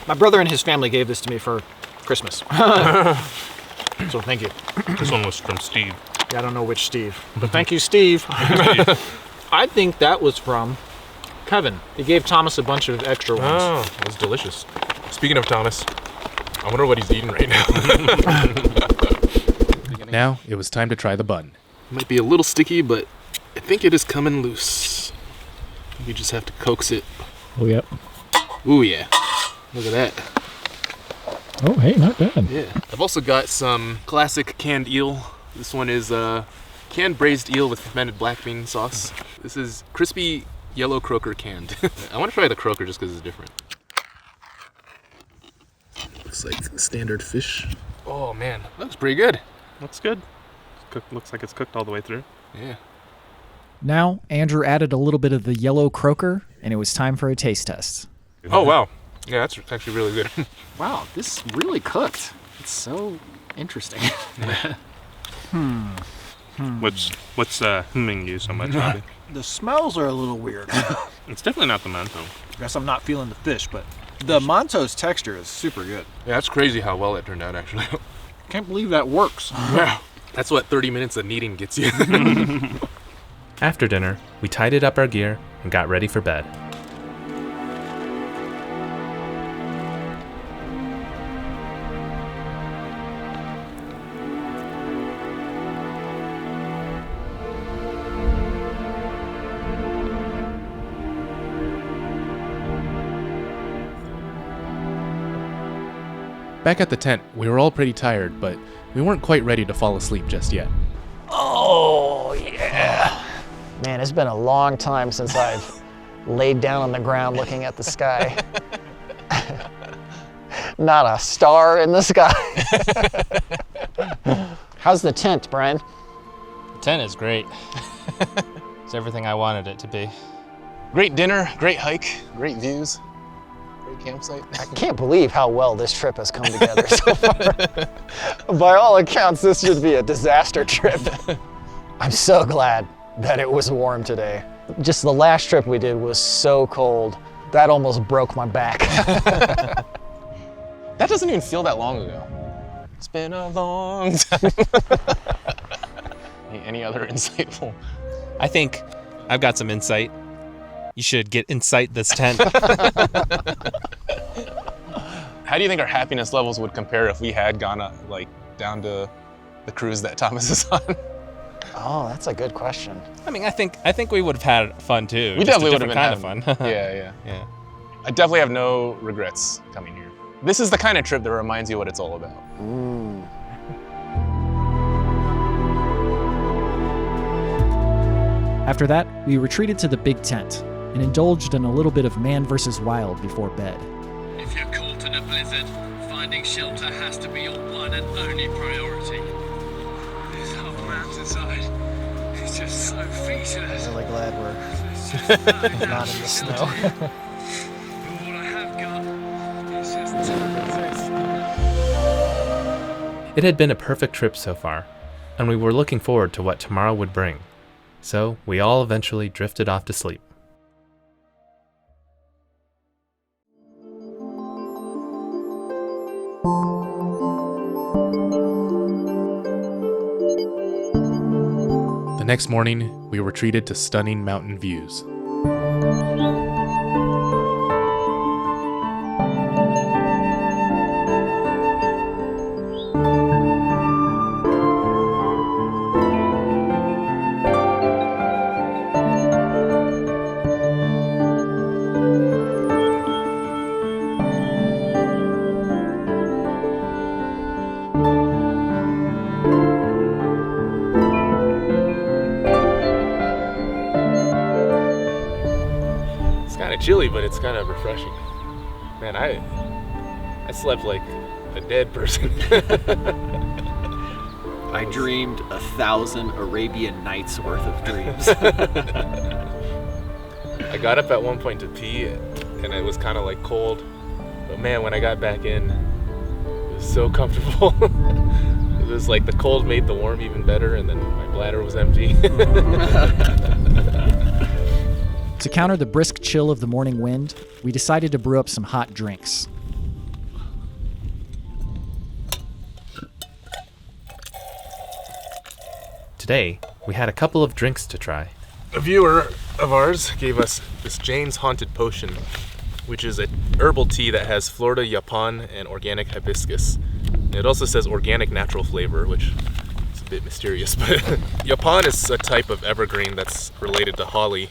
S10: My brother and his family gave this to me for Christmas. So thank you.
S3: This one was from Steve.
S10: Yeah, I don't know which Steve, but thank you, Steve. I think that was from Kevin. He gave Thomas a bunch of extra ones.
S1: Oh, that was delicious. Speaking of Thomas, I wonder what he's eating right now.
S9: Now it was time to try the bun.
S1: Might be a little sticky, but I think it is coming loose. You just have to coax it.
S7: Oh, yep.
S1: Ooh, yeah. Look at that.
S7: Oh, hey, not bad.
S1: Yeah. I've also got some classic canned eel. This one is canned braised eel with fermented black bean sauce. This is crispy yellow croaker canned. I want to try the croaker just because it's different. Looks like standard fish. Oh man, looks pretty good.
S3: Looks good. Looks like it's cooked all the way through.
S1: Yeah.
S2: Now, Andrew added a little bit of the yellow croaker, and it was time for a taste test.
S1: Oh wow. Yeah, that's actually really good.
S6: Wow, this really cooked. It's so interesting.
S3: What's humming you so much, Robby?
S10: The smells are a little weird.
S3: It's definitely not the manto.
S10: I guess I'm not feeling the fish, but the manto's texture is super good.
S1: Yeah, that's crazy how well it turned out actually.
S10: Can't believe that works.
S1: Yeah. That's what 30 minutes of kneading gets you.
S9: After dinner, we tidied up our gear and got ready for bed. Back at the tent, we were all pretty tired, but we weren't quite ready to fall asleep just yet.
S7: Oh, yeah. Man, it's been a long time since I've laid down on the ground looking at the sky. Not a star in the sky. How's the tent, Bryan?
S5: The tent is great. It's everything I wanted it to be.
S1: Great dinner, great hike, great views, great campsite.
S7: I can't believe how well this trip has come together so far. By all accounts, this should be a disaster trip. I'm so glad that it was warm today. Just the last trip we did was so cold. That almost broke my back.
S1: That doesn't even feel that long ago. It's been a long time. Any other insightful?
S5: I think I've got some insight. You should get inside this tent.
S1: How do you think our happiness levels would compare if we had gone down to the cruise that Thomas is on?
S7: Oh, that's a good question.
S5: I mean, I think we would have had fun too.
S1: We definitely would have been
S5: kind of fun.
S1: Yeah.
S5: Yeah.
S1: I definitely have no regrets coming here. This is the kind of trip that reminds you what it's all about.
S7: Ooh.
S2: After that, we retreated to the big tent and indulged in a little bit of man versus wild before bed.
S11: If you're caught in a blizzard, finding shelter has to be your one and only priority. This whole mountainside is just so featureless.
S7: I'm really glad we're
S11: It's just
S7: not in the snow.
S11: All I have got is just
S9: It had been a perfect trip so far, and we were looking forward to what tomorrow would bring. So we all eventually drifted off to sleep. The next morning, we were treated to stunning mountain views.
S1: Chilly, but it's kind of refreshing. Man, I slept like a dead person.
S6: I dreamed 1,000 Arabian Nights worth of dreams.
S1: I got up at one point to pee, and it was kind of like cold. But man, when I got back in, it was so comfortable. It was like the cold made the warm even better, and then my bladder was empty.
S2: To counter the brisk chill of the morning wind, we decided to brew up some hot drinks.
S9: Today, we had a couple of drinks to try.
S1: A viewer of ours gave us this Jane's Haunted Potion, which is a herbal tea that has Florida yaupon and organic hibiscus. And it also says organic natural flavor, which is a bit mysterious, but yaupon is a type of evergreen that's related to holly.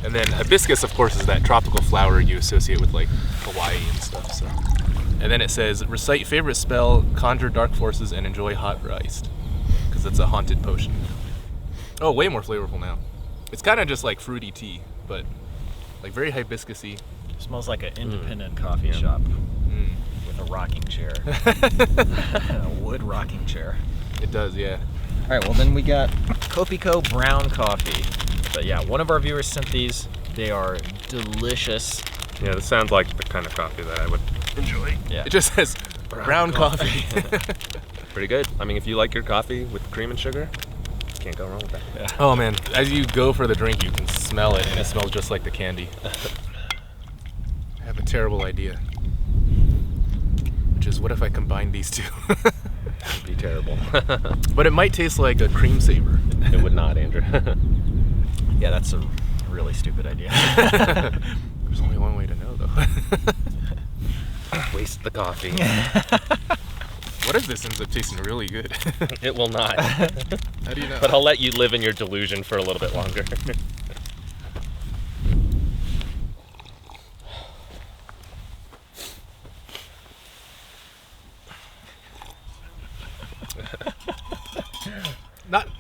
S1: And then hibiscus, of course, is that tropical flower you associate with like Hawaii and stuff. So, and then it says, recite favorite spell, conjure dark forces, and enjoy hot rice, because it's a haunted potion. Oh, way more flavorful now. It's kind of just like fruity tea, but like very hibiscusy.
S6: Smells like an independent coffee shop with a rocking chair, a wood rocking chair.
S1: It does, yeah.
S6: All right, well then we got Kopiko brown coffee. But yeah, one of our viewers sent these. They are delicious.
S3: Yeah, this sounds like the kind of coffee that I would enjoy.
S6: Yeah.
S1: It just says brown coffee.
S3: Pretty good. I mean, if you like your coffee with cream and sugar, can't go wrong with that.
S1: Yeah. Oh man, as you go for the drink, you can smell it, and it smells just like the candy. I have a terrible idea, which is what if I combine these two?
S3: That'd be terrible.
S1: But it might taste like a cream saver.
S3: It would not, Andrew.
S6: Yeah, that's a really stupid idea.
S1: There's only one way to know, though.
S3: Waste the coffee.
S1: What if this ends up tasting really good?
S3: It will not.
S1: How do you know?
S3: But I'll let you live in your delusion for a little bit longer.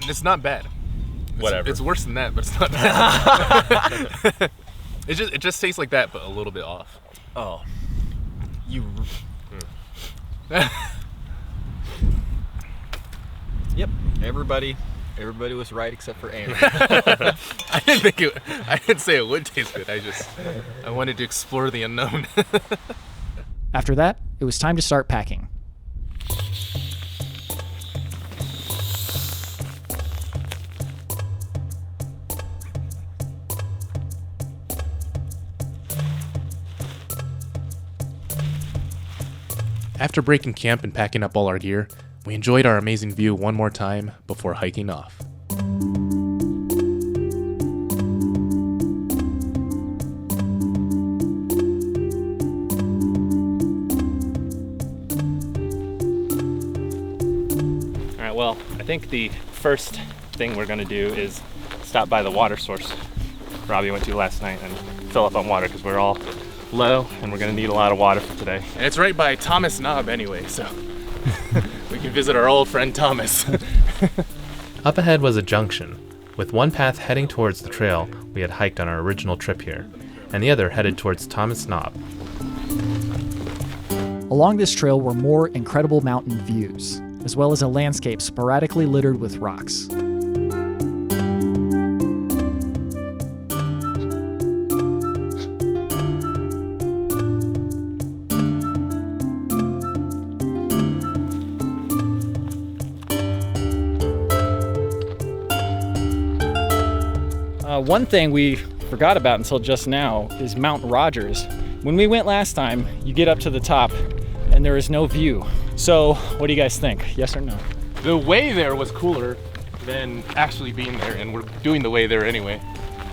S1: It's not bad.
S3: Whatever.
S1: It's worse than that, but it's not bad. It just tastes like that, but a little bit off.
S6: Oh. Yep. Everybody was right except for Andrew.
S1: I didn't say it would taste good. I wanted to explore the unknown.
S2: After that, it was time to start packing.
S1: After breaking camp and packing up all our gear, we enjoyed our amazing view one more time before hiking off.
S5: All right, well, I think the first thing we're gonna do is stop by the water source Robby went to last night and fill up on water because we're all low and we're gonna need a lot of water for today.
S1: And it's right by Thomas Knob anyway, so we can visit our old friend Thomas.
S9: Up ahead was a junction, with one path heading towards the trail we had hiked on our original trip here, and the other headed towards Thomas Knob.
S2: Along this trail were more incredible mountain views, as well as a landscape sporadically littered with rocks.
S7: One thing we forgot about until just now is Mount Rogers. When we went last time, you get up to the top and there is no view. So what do you guys think? Yes or no?
S1: The way there was cooler than actually being there, and we're doing the way there anyway.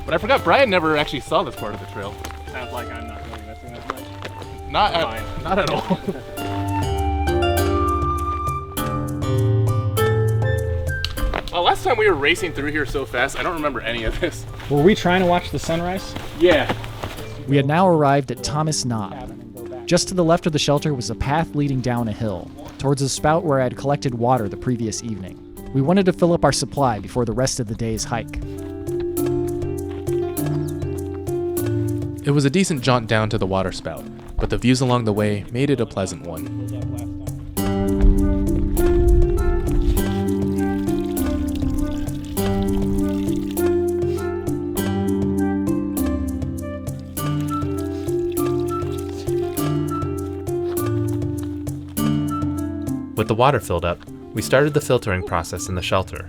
S1: But I forgot Bryan never actually saw this part of the trail.
S5: Sounds like I'm not really missing that much.
S1: Not at all. Well, last time we were racing through here so fast, I don't remember any of this.
S7: Were we trying to watch the sunrise?
S1: Yeah.
S2: We had now arrived at Thomas Knob. Just to the left of the shelter was a path leading down a hill, towards a spout where I had collected water the previous evening. We wanted to fill up our supply before the rest of the day's hike.
S1: It was a decent jaunt down to the water spout, but the views along the way made it a pleasant one.
S9: With the water filled up, we started the filtering process in the shelter.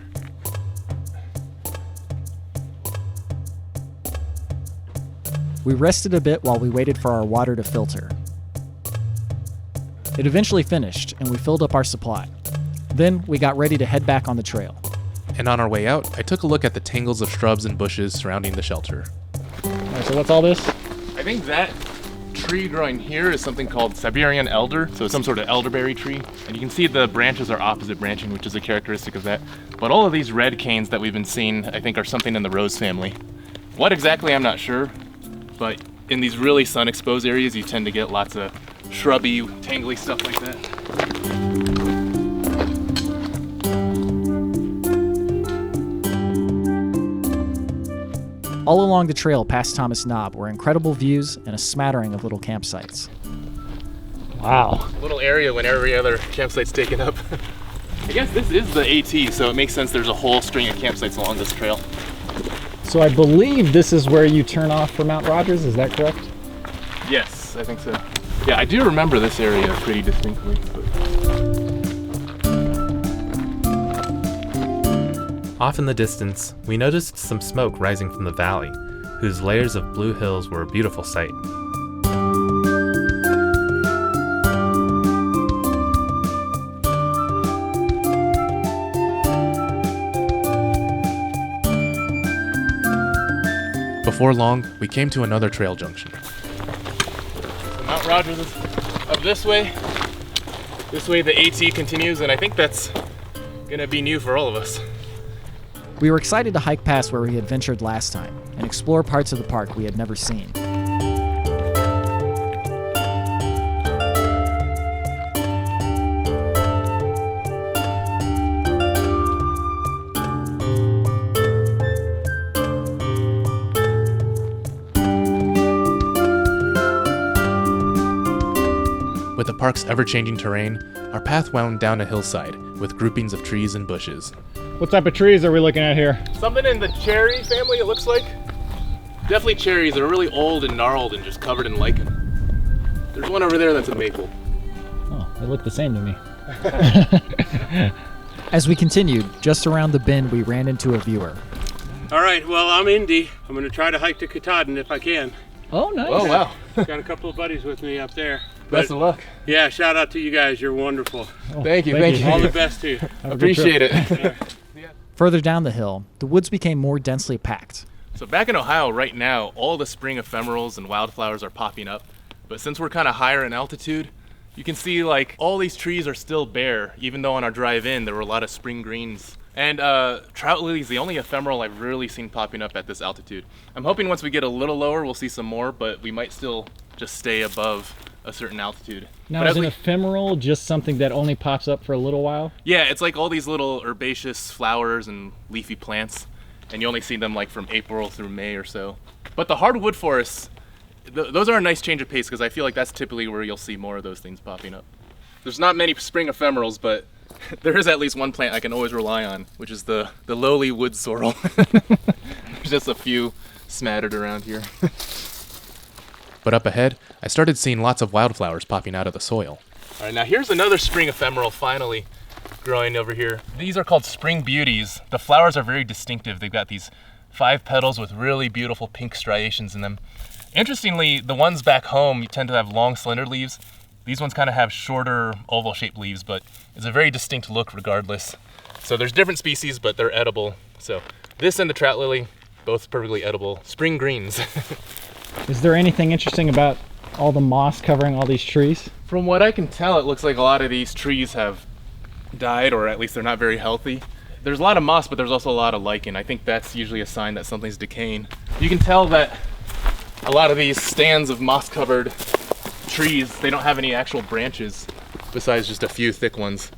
S2: We rested a bit while we waited for our water to filter. It eventually finished, and we filled up our supply. Then we got ready to head back on the trail.
S9: And on our way out, I took a look at the tangles of shrubs and bushes surrounding the shelter.
S7: All right, so what's all this?
S1: I think that tree growing here is something called Siberian elder, so it's some sort of elderberry tree. And you can see the branches are opposite branching, which is a characteristic of that. But all of these red canes that we've been seeing, I think, are something in the rose family. What exactly, I'm not sure, but in these really sun-exposed areas, you tend to get lots of shrubby, tangly stuff like that.
S2: All along the trail past Thomas Knob were incredible views and a smattering of little campsites.
S7: Wow.
S1: Little area when every other campsite's taken up. I guess this is the AT, so it makes sense there's a whole string of campsites along this trail.
S7: So I believe this is where you turn off for Mount Rogers, is that correct?
S1: Yes, I think so. Yeah, I do remember this area pretty distinctly.
S9: Off in the distance, we noticed some smoke rising from the valley, whose layers of blue hills were a beautiful sight. Before long, we came to another trail junction.
S1: So Mount Rogers is up this way. This way the AT continues, and I think that's gonna be new for all of us.
S2: We were excited to hike past where we had ventured last time and explore parts of the park we had never seen.
S9: With the park's ever-changing terrain, our path wound down a hillside with groupings of trees and bushes.
S7: What type of trees are we looking at here?
S1: Something in the cherry family, it looks like. Definitely cherries. They're really old and gnarled and just covered in lichen. There's one over there that's a maple.
S7: Oh, they look the same to me.
S2: As we continued, just around the bend, we ran into a viewer.
S8: All right, well, I'm Indy. I'm going to try to hike to Katahdin if I can.
S7: Oh, nice.
S1: Oh, wow.
S8: Got a couple of buddies with me up there.
S1: Best of luck.
S8: Yeah, shout out to you guys. You're wonderful.
S1: Thank you.
S8: All the best to you.
S1: Appreciate it.
S2: Further down the hill, the woods became more densely packed.
S1: So back in Ohio right now, all the spring ephemerals and wildflowers are popping up. But since we're kind of higher in altitude, you can see like all these trees are still bare, even though on our drive in there were a lot of spring greens. And trout lily is the only ephemeral I've really seen popping up at this altitude. I'm hoping once we get a little lower, we'll see some more, but we might still just stay above a certain altitude.
S7: Now, is an ephemeral just something that only pops up for a little while?
S1: Yeah, it's like all these little herbaceous flowers and leafy plants, and you only see them like from April through May or so. But the hardwood forests, those are a nice change of pace because I feel like that's typically where you'll see more of those things popping up. There's not many spring ephemerals, but there is at least one plant I can always rely on, which is the lowly wood sorrel. There's just a few smattered around here.
S9: But up ahead, I started seeing lots of wildflowers popping out of the soil.
S1: All right, now here's another spring ephemeral finally growing over here. These are called spring beauties. The flowers are very distinctive. They've got these 5 petals with really beautiful pink striations in them. Interestingly, the ones back home tend to have long, slender leaves. These ones kind of have shorter, oval-shaped leaves, but it's a very distinct look regardless. So there's different species, but they're edible. So this and the trout lily, both perfectly edible. Spring greens.
S7: Is there anything interesting about all the moss covering all these trees?
S1: From what I can tell, it looks like a lot of these trees have died, or at least they're not very healthy. There's a lot of moss, but there's also a lot of lichen. I think that's usually a sign that something's decaying. You can tell that a lot of these stands of moss-covered trees, they don't have any actual branches besides just a few thick ones,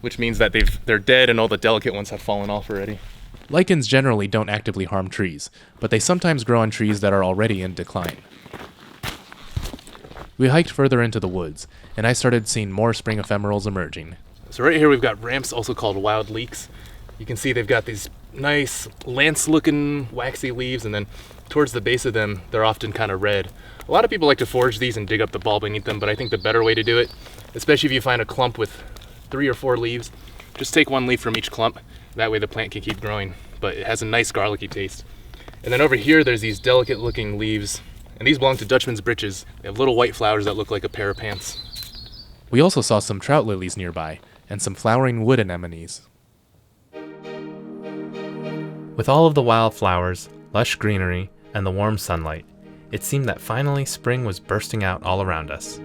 S1: which means that they're dead and all the delicate ones have fallen off already.
S9: Lichens generally don't actively harm trees, but they sometimes grow on trees that are already in decline. We hiked further into the woods, and I started seeing more spring ephemerals emerging.
S1: So right here we've got ramps, also called wild leeks. You can see they've got these nice lance-looking waxy leaves, and then towards the base of them, they're often kind of red. A lot of people like to forage these and dig up the bulb beneath them, but I think the better way to do it, especially if you find a clump with 3 or 4 leaves, just take 1 leaf from each clump. That way the plant can keep growing, but it has a nice garlicky taste. And then over here, there's these delicate looking leaves, and these belong to Dutchman's breeches. They have little white flowers that look like a pair of pants.
S9: We also saw some trout lilies nearby, and some flowering wood anemones. With all of the wildflowers, lush greenery, and the warm sunlight, it seemed that finally spring was bursting out all around us.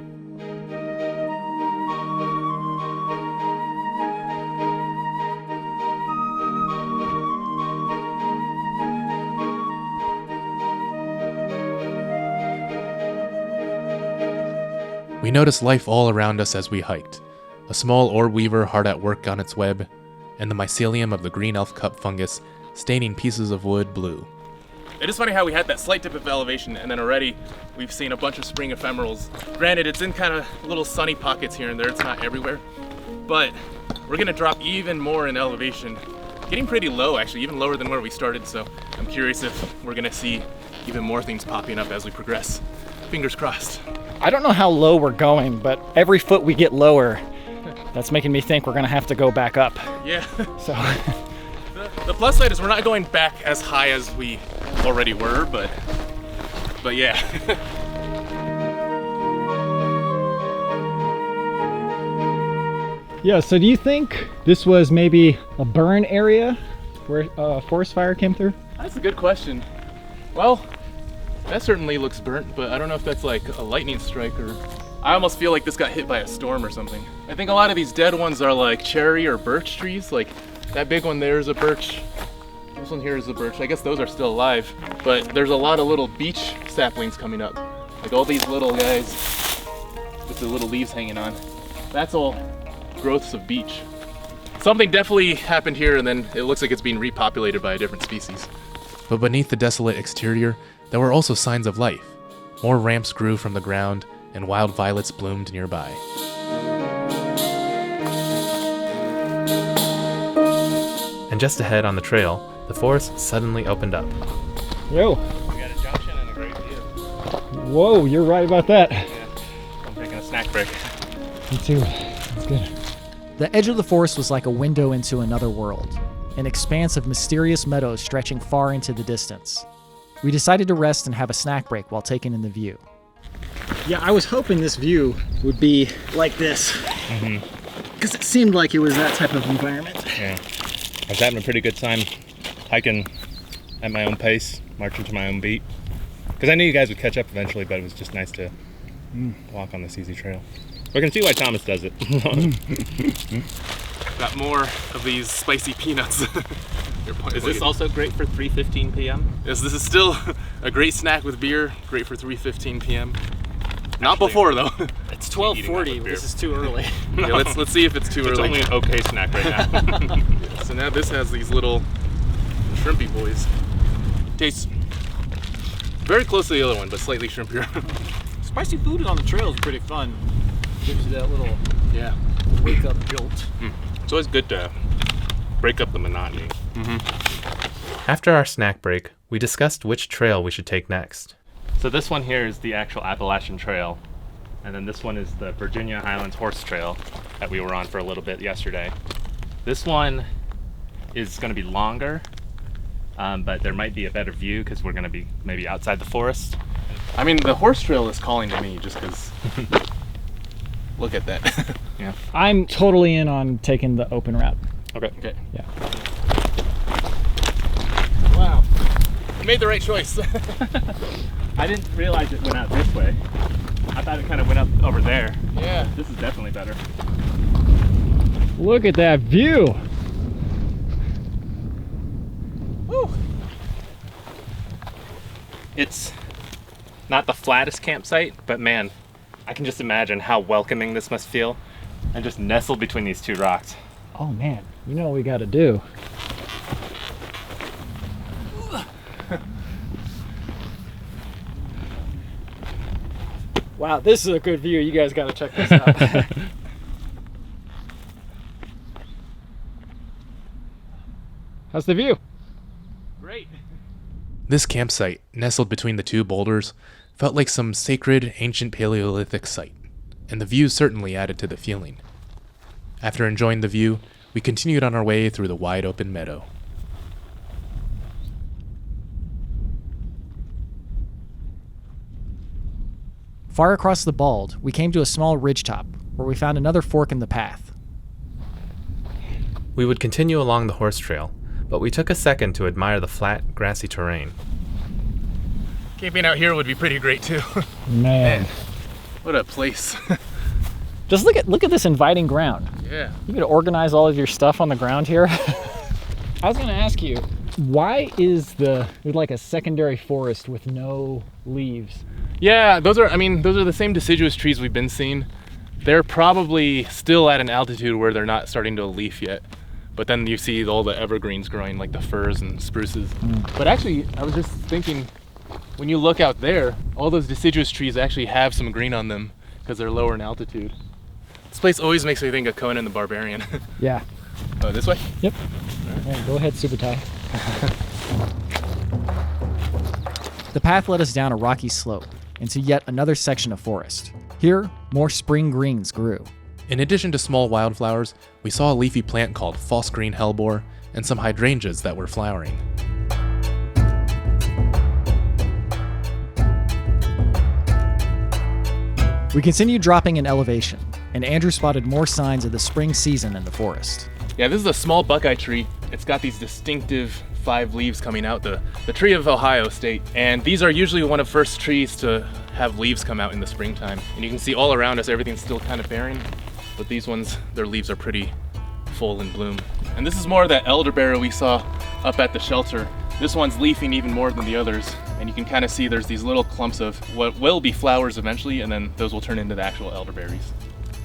S1: We noticed life all around us as we hiked. A small orb weaver hard at work on its web, and the mycelium of the green elf cup fungus staining pieces of wood blue. It is funny how we had that slight dip of elevation, and then already we've seen a bunch of spring ephemerals. Granted, it's in kind of little sunny pockets here and there, it's not everywhere, but we're gonna drop even more in elevation. Getting pretty low, actually, even lower than where we started, so I'm curious if we're gonna see even more things popping up as we progress. Fingers crossed.
S7: I don't know how low we're going, but every foot we get lower, that's making me think we're gonna have to go back up.
S1: Yeah.
S7: So
S1: the plus side is we're not going back as high as we already were, but yeah.
S7: yeah, so do you think this was maybe a burn area where a forest fire came through?
S1: That's a good question. Well, that certainly looks burnt, but I don't know if that's like a lightning strike or... I almost feel like this got hit by a storm or something. I think a lot of these dead ones are like cherry or birch trees. Like that big one there is a birch. This one here is a birch. I guess those are still alive, but there's a lot of little beech saplings coming up. Like all these little guys with the little leaves hanging on. That's all growths of beech. Something definitely happened here, and then it looks like it's being repopulated by a different species. But beneath the desolate exterior, there were also signs of life. More ramps grew from the ground, and wild violets bloomed nearby.
S9: And just ahead on the trail, the forest suddenly opened up.
S7: Yo.
S5: We got a junction and a great view.
S7: Whoa, you're right about that.
S5: Yeah, I'm taking a snack break.
S7: Me too. That's good.
S2: The edge of the forest was like a window into another world, an expanse of mysterious meadows stretching far into the distance. We decided to rest and have a snack break while taking in the view.
S7: Yeah, I was hoping this view would be like this. Because it seemed like it was that type of environment.
S5: Yeah, I was having a pretty good time hiking at my own pace, marching to my own beat. Because I knew you guys would catch up eventually, but it was just nice to walk on this easy trail. I can see why Thomas does it.
S1: Got more of these spicy peanuts.
S5: Is this also great for 3:15 p.m.?
S1: Yes, this is still a great snack with beer, great for 3:15 p.m. Not before though.
S7: It's 12:40. This is too early.
S1: Yeah, let's see if it's too
S5: It's
S1: early.
S5: only an okay snack right now.
S1: Yeah, so now this has these little shrimpy boys. Tastes very close to the other one, but slightly shrimpier.
S10: Spicy food on the trail is pretty fun. Gives you that little wake up jolt.
S5: It's always good to break up the monotony.
S9: After our snack break, we discussed which trail we should take next.
S5: So this one here is the actual Appalachian Trail, and then this one is the Virginia Highlands Horse Trail that we were on for a little bit yesterday. This one is going to be longer, but there might be a better view because we're going to be maybe outside the forest.
S1: I mean, the horse trail is calling to me just because. Look at that.
S5: Yeah.
S7: I'm totally in on taking the open route.
S5: Okay.
S7: Yeah.
S1: Wow. You made the right choice.
S5: I didn't realize it went out this way. I thought it kind of went up over there.
S1: Yeah.
S5: This is definitely better.
S7: Look at that view.
S1: Woo.
S5: It's not the flattest campsite, but man, I can just imagine how welcoming this must feel and just nestled between these two rocks.
S7: Oh man, you know what we got to do. Wow, this is a good view. You guys got to check this out. How's the view?
S1: Great. This campsite, nestled between the two boulders, felt like some sacred, ancient Paleolithic site, and the view certainly added to the feeling. After enjoying the view, we continued on our way through the wide open meadow.
S2: Far across the bald, we came to a small ridgetop, where we found another fork in the path.
S9: We would continue along the horse trail, but we took a second to admire the flat, grassy terrain.
S1: Camping out here would be pretty great too.
S7: Man.
S1: What a place.
S7: Just look at this inviting ground.
S1: Yeah.
S7: You could organize all of your stuff on the ground here. I was gonna ask you, why is there's like a secondary forest with no leaves?
S1: Yeah, those are the same deciduous trees we've been seeing. They're probably still at an altitude where they're not starting to leaf yet. But then you see all the evergreens growing, like the firs and spruces. But actually, I was just thinking, when you look out there, all those deciduous trees actually have some green on them because they're lower in altitude. This place always makes me think of Conan the Barbarian.
S7: Yeah.
S1: Oh, this way?
S7: Yep. All right, go ahead, Super Tie.
S2: The path led us down a rocky slope into yet another section of forest. Here, more spring greens grew.
S1: In addition to small wildflowers, we saw a leafy plant called false green hellebore and some hydrangeas that were flowering.
S2: We continued dropping in elevation, and Andrew spotted more signs of the spring season in the forest.
S1: Yeah, this is a small buckeye tree. It's got these distinctive 5 leaves coming out, the tree of Ohio State. And these are usually one of the first trees to have leaves come out in the springtime. And you can see all around us, everything's still kind of barren, but these ones, their leaves are pretty full in bloom. And this is more of that elderberry we saw up at the shelter. This one's leafing even more than the others. And you can kind of see there's these little clumps of what will be flowers eventually, and then those will turn into the actual elderberries.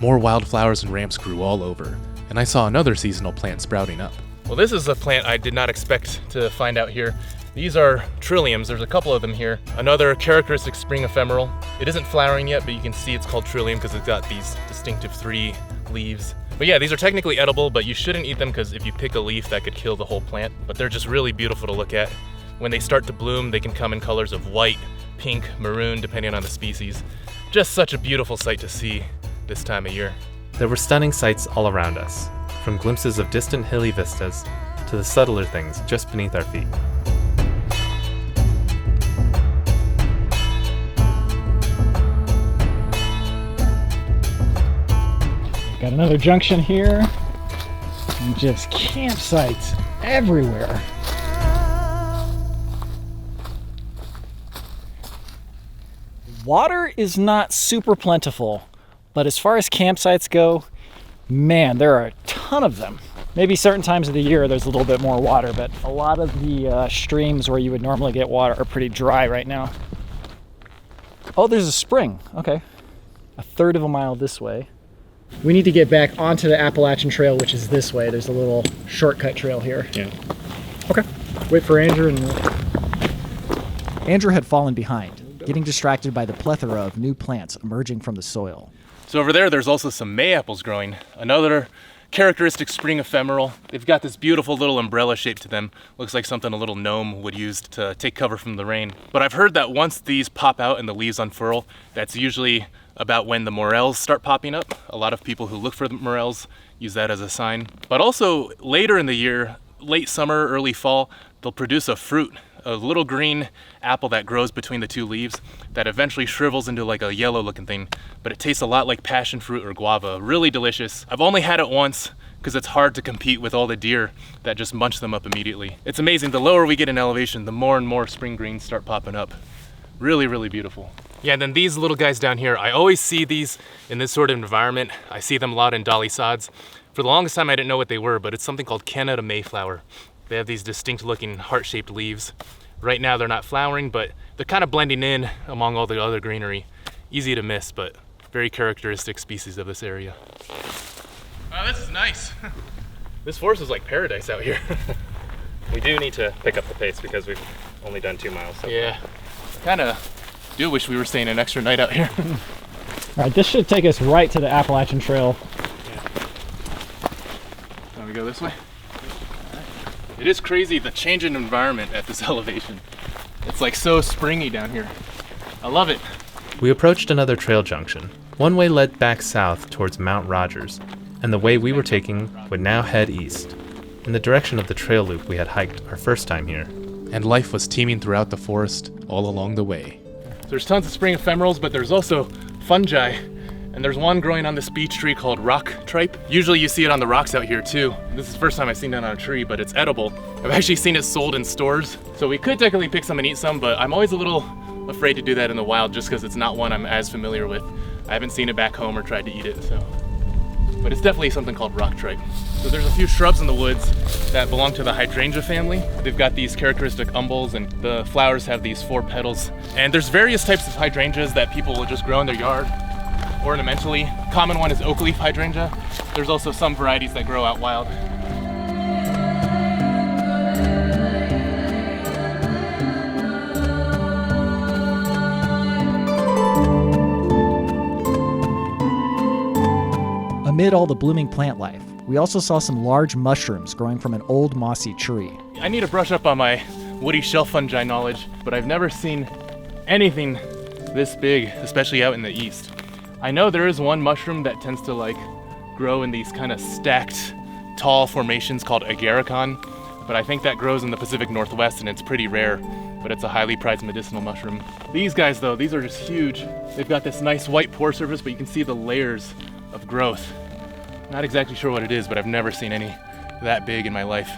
S1: More wildflowers and ramps grew all over, and I saw another seasonal plant sprouting up. Well, this is a plant I did not expect to find out here. These are trilliums. There's a couple of them here. Another characteristic spring ephemeral. It isn't flowering yet, but you can see it's called trillium because it's got these distinctive 3 leaves. But yeah, these are technically edible, but you shouldn't eat them because if you pick a leaf, that could kill the whole plant. But they're just really beautiful to look at. When they start to bloom, they can come in colors of white, pink, maroon, depending on the species. Just such a beautiful sight to see this time of year.
S9: There were stunning sights all around us, from glimpses of distant hilly vistas to the subtler things just beneath our feet.
S7: Got another junction here, and just campsites everywhere. Water is not super plentiful, but as far as campsites go, man, there are a ton of them. Maybe certain times of the year there's a little bit more water, but a lot of the streams where you would normally get water are pretty dry right now. Oh, there's a spring. Okay. 1/3 of a mile this way. We need to get back onto the Appalachian Trail, which is this way. There's a little shortcut trail here.
S3: Yeah.
S7: Okay. Wait for Andrew.
S2: Andrew had fallen behind, getting distracted by the plethora of new plants emerging from the soil.
S1: So over there's also some May apples growing. Another characteristic spring ephemeral. They've got this beautiful little umbrella shape to them. Looks like something a little gnome would use to take cover from the rain. But I've heard that once these pop out and the leaves unfurl, that's usually about when the morels start popping up. A lot of people who look for the morels use that as a sign. But also later in the year, late summer, early fall, they'll produce a fruit, a little green apple that grows between the 2 leaves that eventually shrivels into like a yellow looking thing, but it tastes a lot like passion fruit or guava. Really delicious. I've only had it once because it's hard to compete with all the deer that just munch them up immediately. It's amazing. The lower we get in elevation, the more and more spring greens start popping up. Really, really beautiful. Yeah, and then these little guys down here, I always see these in this sort of environment. I see them a lot in dolly sods. For the longest time I didn't know what they were, but it's something called Canada Mayflower. They have these distinct looking heart-shaped leaves. Right now they're not flowering, but they're kind of blending in among all the other greenery. Easy to miss, but very characteristic species of this area. Wow, this is nice. This forest is like paradise out here.
S3: We do need to pick up the pace because we've only done 2 miles. So
S1: yeah, kind of do wish we were staying an extra night out here.
S7: All right, this should take us right to the Appalachian Trail.
S1: Yeah. Now we go this way. It is crazy the change in environment at this elevation. It's like so springy down here. I love it.
S9: We approached another trail junction. One way led back south towards Mount Rogers, and the way we were taking would now head east, in the direction of the trail loop we had hiked our first time here.
S1: And life was teeming throughout the forest all along the way. There's tons of spring ephemerals, but there's also fungi And there's one growing on this beech tree called rock tripe. Usually you see it on the rocks out here too. This is the first time I've seen it on a tree, but it's edible. I've actually seen it sold in stores. So we could technically pick some and eat some, but I'm always a little afraid to do that in the wild just because it's not one I'm as familiar with. I haven't seen it back home or tried to eat it, so. But it's definitely something called rock tripe. So there's a few shrubs in the woods that belong to the hydrangea family. They've got these characteristic umbels and the flowers have these 4 petals. And there's various types of hydrangeas that people will just grow in their yard ornamentally. Common one is oak leaf hydrangea. There's also some varieties that grow out wild.
S2: Amid all the blooming plant life, we also saw some large mushrooms growing from an old mossy tree.
S1: I need to brush up on my woody shelf fungi knowledge, but I've never seen anything this big, especially out in the east. I know there is one mushroom that tends to like grow in these kind of stacked, tall formations called agaricon, but I think that grows in the Pacific Northwest and it's pretty rare, but it's a highly prized medicinal mushroom. These guys though, these are just huge. They've got this nice white pore surface, but you can see the layers of growth. Not exactly sure what it is, but I've never seen any that big in my life.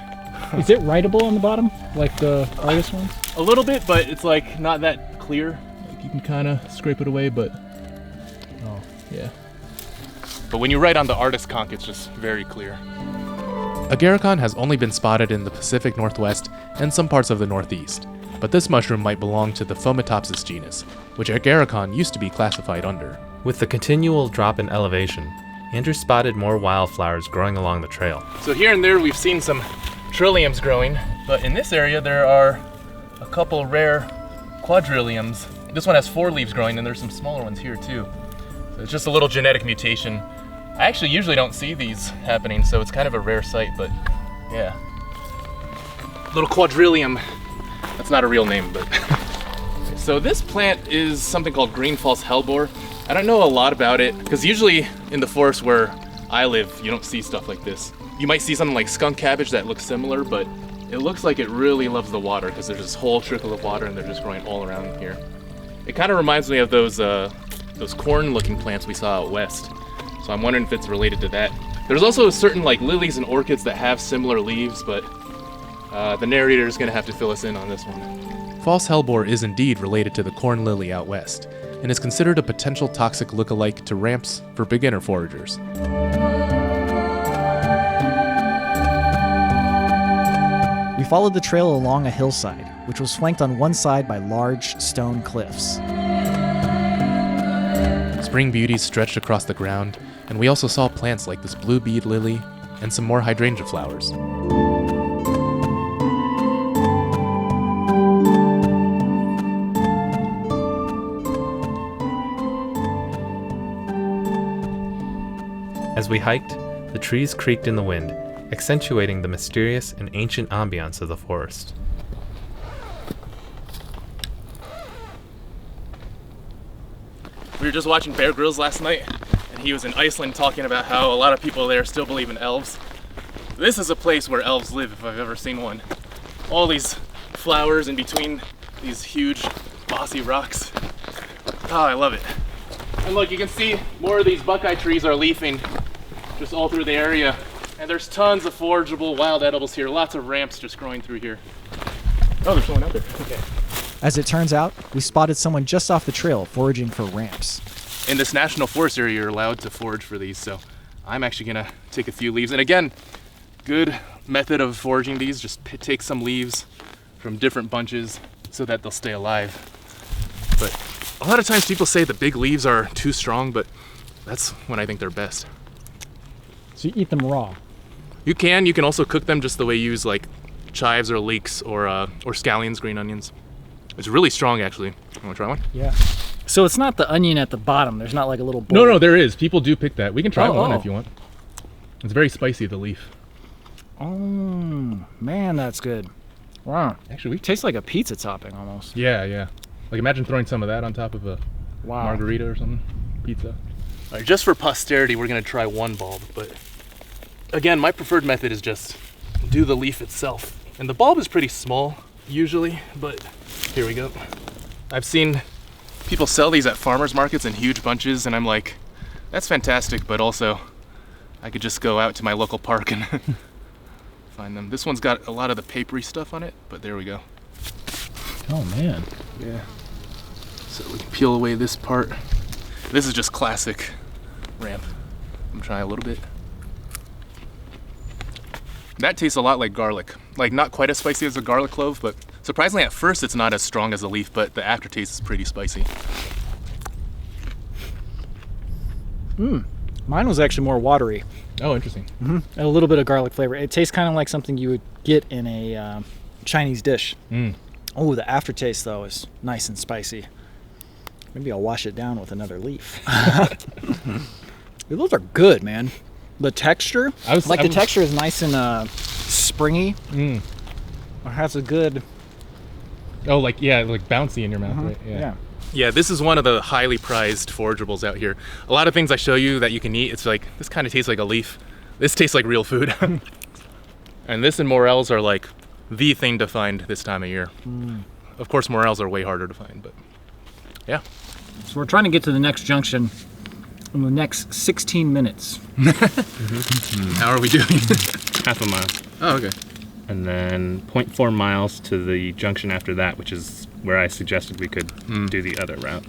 S7: Is it writable on the bottom, like the artist ones?
S1: A little bit, but it's like not that clear. Like you can kind of scrape it away, but yeah. But when you write on the artist conch, it's just very clear.
S9: Agaricon has only been spotted in the Pacific Northwest and some parts of the Northeast, but this mushroom might belong to the Fomitopsis genus, which Agaricon used to be classified under. With the continual drop in elevation, Andrew spotted more wildflowers growing along the trail.
S1: So here and there we've seen some trilliums growing, but in this area there are a couple rare quadrilliums. This one has 4 leaves growing and there's some smaller ones here too. So it's just a little genetic mutation. I actually usually don't see these happening, so it's kind of a rare sight, but yeah. Little quadrillium. That's not a real name, but. So this plant is something called green false hellebore. I don't know a lot about it, because usually in the forest where I live, you don't see stuff like this. You might see something like skunk cabbage that looks similar, but it looks like it really loves the water, because there's this whole trickle of water and they're just growing all around here. It kind of reminds me of those corn-looking plants we saw out west. So I'm wondering if it's related to that. There's also certain like lilies and orchids that have similar leaves, but the narrator is going to have to fill us in on this one.
S9: False hellebore is indeed related to the corn lily out west, and is considered a potential toxic lookalike to ramps for beginner foragers.
S2: We followed the trail along a hillside, which was flanked on one side by large stone cliffs.
S9: Spring beauties stretched across the ground, and we also saw plants like this blue bead lily and some more hydrangea flowers. As we hiked, the trees creaked in the wind, accentuating the mysterious and ancient ambiance of the forest.
S1: We were just watching Bear Grylls last night, and he was in Iceland talking about how a lot of people there still believe in elves. This is a place where elves live, if I've ever seen one. All these flowers in between these huge bossy rocks. Oh, I love it. And look, you can see more of these buckeye trees are leafing just all through the area. And there's tons of forageable wild edibles here. Lots of ramps just growing through here. Oh, there's someone out there. Okay.
S2: As it turns out, we spotted someone just off the trail foraging for ramps.
S1: In this national forest area, you're allowed to forage for these, so I'm actually gonna take a few leaves. And again, good method of foraging these, just take some leaves from different bunches so that they'll stay alive. But a lot of times people say the big leaves are too strong, but that's when I think they're best.
S7: So you eat them raw?
S1: You can also cook them just the way you use like chives or leeks or scallions, green onions. It's really strong, actually. You wanna try one?
S7: Yeah. So it's not the onion at the bottom. There's not like a little bowl.
S1: No, there is. People do pick that. We can try one if you want. It's very spicy, the leaf.
S7: Oh, man, that's good. Wow.
S1: Actually,
S7: it tastes like a pizza topping almost.
S1: Yeah. Like imagine throwing some of that on top of a margarita or something. Pizza. All right, just for posterity, we're gonna try one bulb, but again, my preferred method is just do the leaf itself. And the bulb is pretty small, usually, but here we go. I've seen people sell these at farmers markets in huge bunches, and I'm like, That's fantastic, but also I could just go out to my local park and find them. This one's got a lot of the papery stuff on it, but there we go.
S7: Oh man.
S1: Yeah. So we can peel away this part. This is just classic ramp. I'm gonna try a little bit. That tastes a lot like garlic. Like not quite as spicy as a garlic clove, but surprisingly at first it's not as strong as a leaf, but the aftertaste is pretty spicy.
S7: Mine was actually more watery.
S1: Oh, interesting.
S7: And a little bit of garlic flavor. It tastes kind of like something you would get in a Chinese dish. Oh, the aftertaste though is nice and spicy. Maybe I'll wash it down with another leaf. Those are good, man. The texture, the texture is nice and springy. It has a good.
S1: Oh, like bouncy in your mouth, right?
S7: Yeah.
S1: Yeah, this is one of the highly prized forageables out here. A lot of things I show you that you can eat, it's like, this kind of tastes like a leaf. This tastes like real food. And this and morels are like the thing to find this time of year. Of course, morels are way harder to find, but yeah.
S7: So we're trying to get to the next junction in the next 16 minutes.
S1: How are we doing?
S5: Half a mile.
S1: Oh, okay.
S5: And then 0.4 miles to the junction after that, which is where I suggested we could do the other route.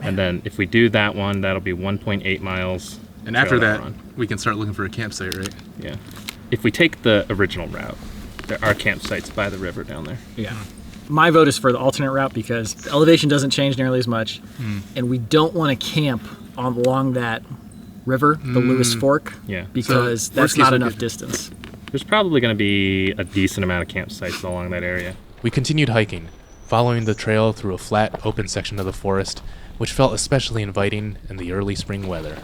S5: And then if we do that one, that'll be 1.8 miles.
S1: And after that, we can start looking for a campsite, right?
S5: Yeah. If we take the original route, there are campsites by the river down there.
S7: Yeah. My vote is for the alternate route because the elevation doesn't change nearly as much, and we don't want to camp along that river, the Lewis Fork, because that's not enough distance.
S5: There's probably going to be a decent amount of campsites along that area.
S9: We continued hiking, following the trail through a flat, open section of the forest, which felt especially inviting in the early spring weather.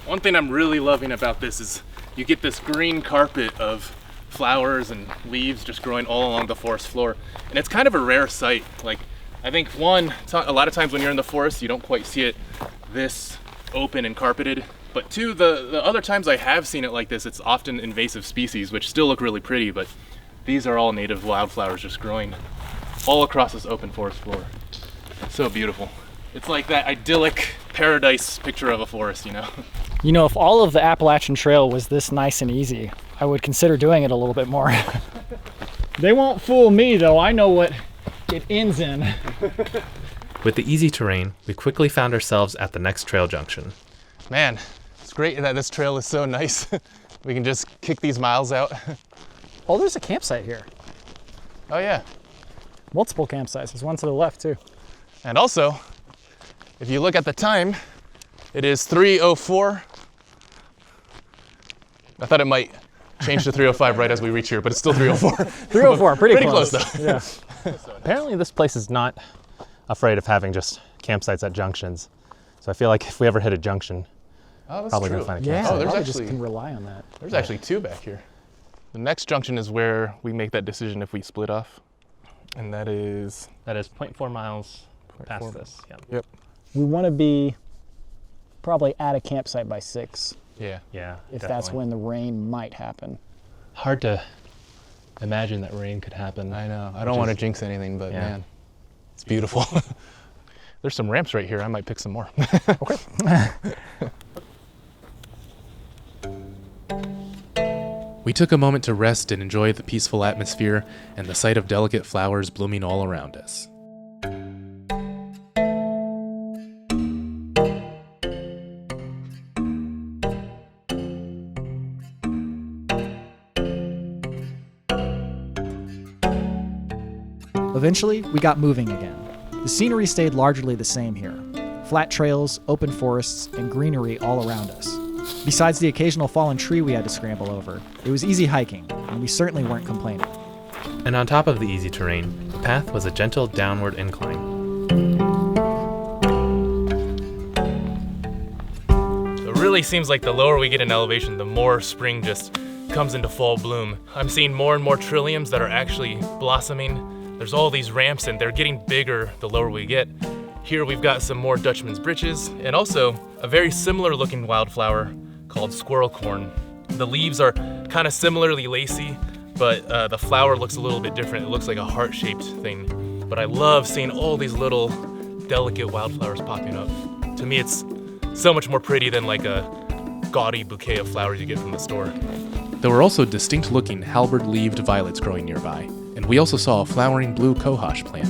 S1: One thing I'm really loving about this is you get this green carpet of flowers and leaves just growing all along the forest floor. And it's kind of a rare sight. Like, I think one, a lot of times when you're in the forest, you don't quite see it this open and carpeted. But two, the other times I have seen it like this, it's often invasive species, which still look really pretty, but these are all native wildflowers just growing all across this open forest floor. So beautiful. It's like that idyllic paradise picture of a forest, you know?
S7: You know, if all of the Appalachian Trail was this nice and easy, I would consider doing it a little bit more. They won't fool me, though. I know what it ends in.
S3: With the easy terrain, we quickly found ourselves at the next trail junction.
S1: Man, it's great that this trail is so nice. We can just kick these miles out.
S7: Oh, there's a campsite here.
S1: Oh yeah.
S7: Multiple campsites. There's one to the left too.
S1: And also, if you look at the time, it is 3:04. I thought it might change to 3:05 right as we reach here, but it's still 3:04.
S7: 3:04, pretty close
S1: though.
S7: Yeah.
S3: Apparently this place is not afraid of having just campsites at junctions. So I feel like if we ever hit a junction, probably gonna find a campsite.
S1: Oh, there's
S7: I
S1: actually
S7: just can rely on that.
S1: There's actually two back here. The next junction is where we make that decision if we split off. And that is
S3: 0.4 miles past this.
S1: Yep.
S7: We want to be probably at a campsite by 6.
S1: Yeah.
S3: Yeah.
S7: If that's when the rain might happen.
S3: Hard to imagine that rain could happen.
S1: I know. I don't want to jinx anything, but man, it's beautiful. There's some ramps right here. I might pick some more.
S7: Okay.
S9: We took a moment to rest and enjoy the peaceful atmosphere and the sight of delicate flowers blooming all around us.
S2: Eventually, we got moving again. The scenery stayed largely the same here. Flat trails, open forests, and greenery all around us. Besides the occasional fallen tree we had to scramble over, it was easy hiking, and we certainly weren't complaining.
S3: And on top of the easy terrain, the path was a gentle downward incline.
S1: It really seems like the lower we get in elevation, the more spring just comes into full bloom. I'm seeing more and more trilliums that are actually blossoming. There's all these ramps and they're getting bigger the lower we get. Here we've got some more Dutchman's breeches and also a very similar looking wildflower called squirrel corn. The leaves are kind of similarly lacy, but the flower looks a little bit different. It looks like a heart-shaped thing. But I love seeing all these little delicate wildflowers popping up. To me, it's so much more pretty than like a gaudy bouquet of flowers you get from the store.
S9: There were also distinct-looking halberd-leaved violets growing nearby, and we also saw a flowering blue cohosh plant.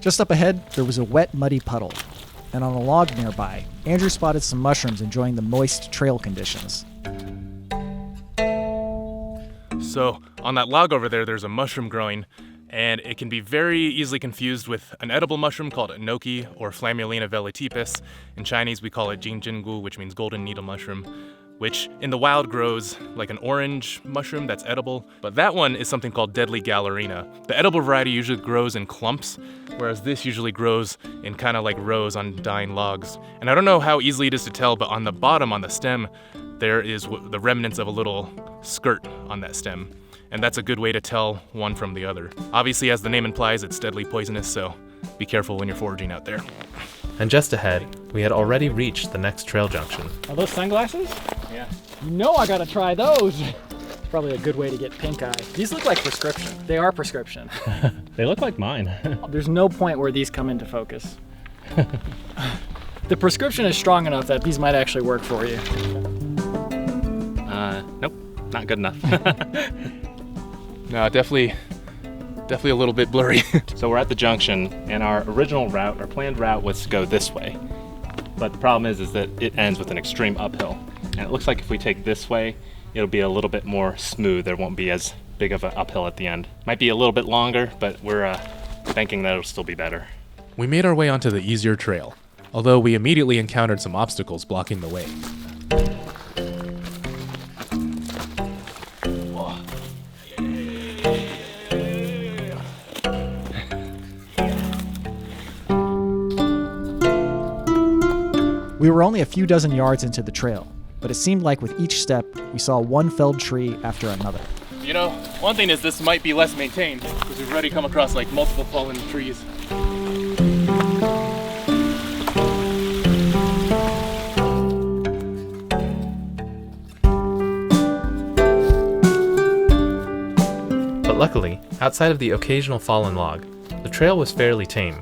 S2: Just up ahead, there was a wet, muddy puddle, and on a log nearby, Andrew spotted some mushrooms enjoying the moist trail conditions.
S1: So on that log over there's a mushroom growing, and it can be very easily confused with an edible mushroom called enoki or Flammulina velatipis. In Chinese, we call it jingjingu, which means golden needle mushroom, which in the wild grows like an orange mushroom that's edible. But that one is something called deadly gallerina. The edible variety usually grows in clumps, whereas this usually grows in kind of like rows on dying logs. And I don't know how easily it is to tell, but on the bottom, on the stem, there is the remnants of a little skirt on that stem. And that's a good way to tell one from the other. Obviously, as the name implies, it's deadly poisonous, so be careful when you're foraging out there.
S3: And just ahead, we had already reached the next trail junction.
S7: Are those sunglasses?
S5: Yeah.
S7: You know I gotta try those. It's probably a good way to get pink eye. These look like prescription. They are prescription.
S3: They look like mine.
S7: There's no point where these come into focus. The prescription is strong enough that these might actually work for you.
S5: Nope, not good enough.
S1: No, definitely a little bit blurry.
S5: So we're at the junction, and our original route, our planned route was to go this way. But the problem is that it ends with an extreme uphill. And it looks like if we take this way, it'll be a little bit more smooth. There won't be as big of an uphill at the end. Might be a little bit longer, but we're thinking that it'll still be better.
S9: We made our way onto the easier trail, although we immediately encountered some obstacles blocking the way.
S2: We were only a few dozen yards into the trail, but it seemed like with each step, we saw one felled tree after another.
S1: You know, one thing is this might be less maintained, because we've already come across like multiple fallen trees.
S3: But luckily, outside of the occasional fallen log, the trail was fairly tame.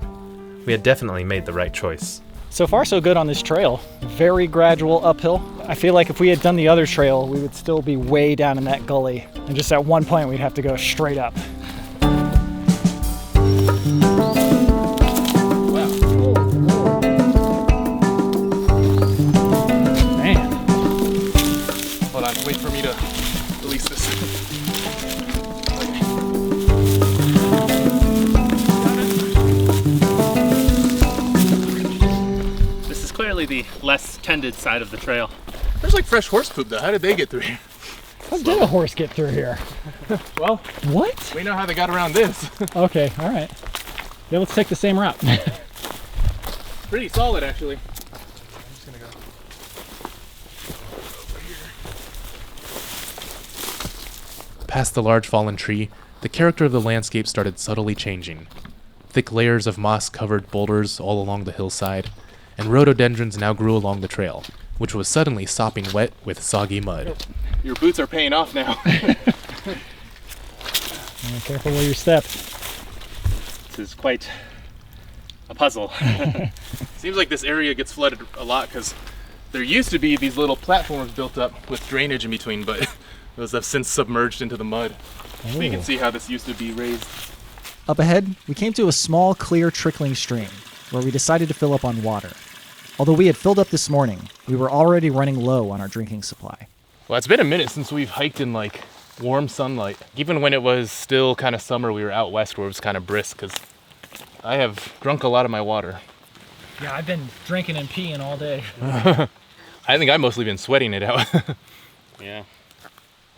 S3: We had definitely made the right choice.
S7: So far, so good on this trail. Very gradual uphill. I feel like if we had done the other trail, we would still be way down in that gully. And just at one point, we'd have to go straight up. Man.
S1: Hold on, wait for me to release this.
S5: Clearly the less tended side of the trail.
S1: There's like fresh horse poop though. How did they get through here?
S7: How did a horse get through here?
S1: Well,
S7: what?
S1: We know how they got around this.
S7: Okay, all right. Yeah, let's take the same route.
S1: Pretty solid actually. I'm just gonna go over here.
S9: Past the large fallen tree, the character of the landscape started subtly changing. Thick layers of moss-covered boulders all along the hillside, and rhododendrons now grew along the trail, which was suddenly sopping wet with soggy mud.
S1: Your boots are paying off now.
S7: Careful where you step.
S5: This is quite a puzzle.
S1: Seems like this area gets flooded a lot because there used to be these little platforms built up with drainage in between, but those have since submerged into the mud. So you can see how this used to be raised.
S2: Up ahead, we came to a small, clear, trickling stream, where we decided to fill up on water. Although we had filled up this morning, we were already running low on our drinking supply.
S1: Well, it's been a minute since we've hiked in like warm sunlight. Even when it was still kind of summer, we were out west where it was kind of brisk because I have drunk a lot of my water.
S7: Yeah, I've been drinking and peeing all day.
S1: I think I've mostly been sweating it out.
S5: Yeah.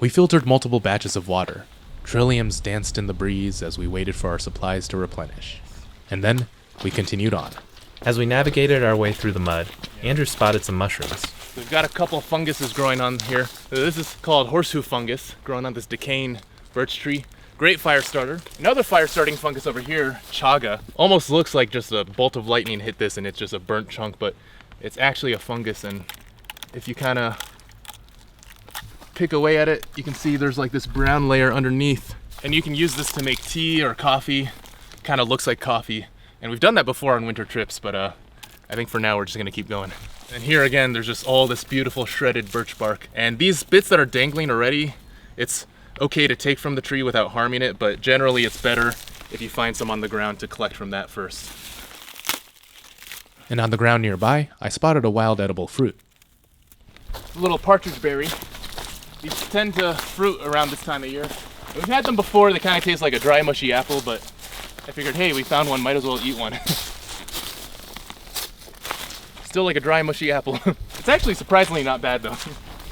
S9: We filtered multiple batches of water. Trilliums danced in the breeze as we waited for our supplies to replenish. And then we continued on.
S3: As we navigated our way through the mud, Andrew spotted some mushrooms.
S1: We've got a couple of funguses growing on here. This is called horseshoe fungus, growing on this decaying birch tree. Great fire starter. Another fire starting fungus over here, chaga. Almost looks like just a bolt of lightning hit this and it's just a burnt chunk, but it's actually a fungus, and if you kind of pick away at it, you can see there's like this brown layer underneath. And you can use this to make tea or coffee. Kind of looks like coffee. And we've done that before on winter trips, but I think for now we're just gonna keep going. And here again, there's just all this beautiful shredded birch bark. And these bits that are dangling already, it's okay to take from the tree without harming it, but generally it's better if you find some on the ground to collect from that first.
S9: And on the ground nearby, I spotted a wild edible fruit.
S1: A little partridge berry. These tend to fruit around this time of year. We've had them before, they kind of taste like a dry, mushy apple, but I figured, hey, we found one, might as well eat one. Still like a dry, mushy apple. It's actually surprisingly not bad though.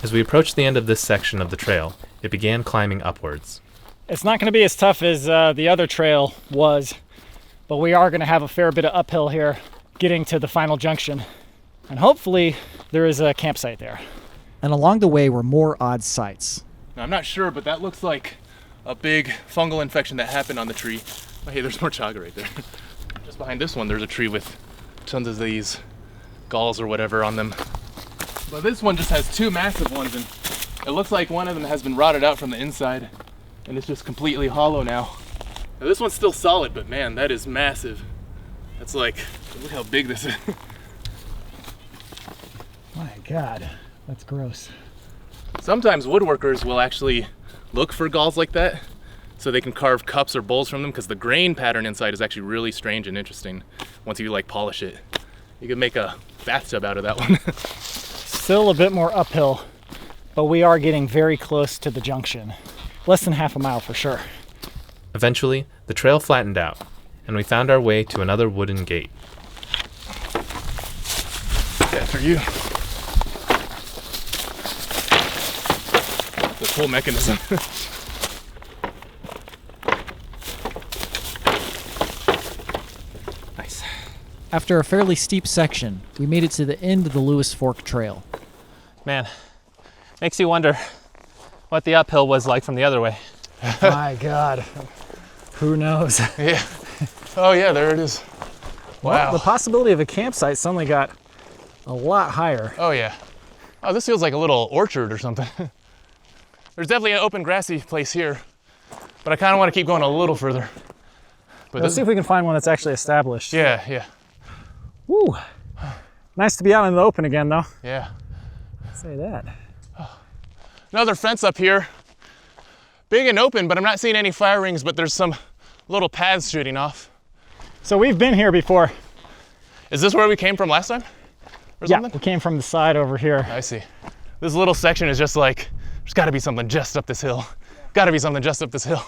S3: As we approached the end of this section of the trail, it began climbing upwards.
S7: It's not going to be as tough as the other trail was, but we are going to have a fair bit of uphill here getting to the final junction. And hopefully there is a campsite there.
S2: And along the way were more odd sights.
S1: Now, I'm not sure, but that looks like a big fungal infection that happened on the tree. Oh, hey, there's more chaga right there. Just behind this one, there's a tree with tons of these galls or whatever on them. But this one just has two massive ones, and it looks like one of them has been rotted out from the inside, and it's just completely hollow now. Now this one's still solid, but man, that is massive. That's like, look how big this is.
S7: My God, that's gross.
S1: Sometimes woodworkers will actually look for galls like that so they can carve cups or bowls from them, because the grain pattern inside is actually really strange and interesting once you like polish it. You could make a bathtub out of that one.
S7: Still a bit more uphill, but we are getting very close to the junction. Less than half a mile for sure.
S3: Eventually, the trail flattened out, and we found our way to another wooden gate.
S1: After you. The whole mechanism.
S3: Nice.
S2: After a fairly steep section, we made it to the end of the Lewis Fork Trail.
S5: Man, makes you wonder what the uphill was like from the other way.
S7: My God, who knows?
S1: Yeah. Oh yeah, there it is. Wow.
S7: Well, the possibility of a campsite suddenly got a lot higher.
S1: Oh yeah. Oh, this feels like a little orchard or something. There's definitely an open grassy place here, but I kind of want to keep going a little further. But
S7: Let's see if we can find one that's actually established.
S1: Yeah, yeah.
S7: Woo. Nice to be out in the open again, though.
S1: Yeah.
S7: I'd say that.
S1: Another fence up here. Big and open, but I'm not seeing any fire rings, but there's some little paths shooting off.
S7: So we've been here before.
S1: Is this where we came from last time? Or
S7: Yeah,
S1: something?
S7: we came from the side over here.
S1: I see. This little section is just like, there's gotta be something just up this hill. Gotta be something just up this hill.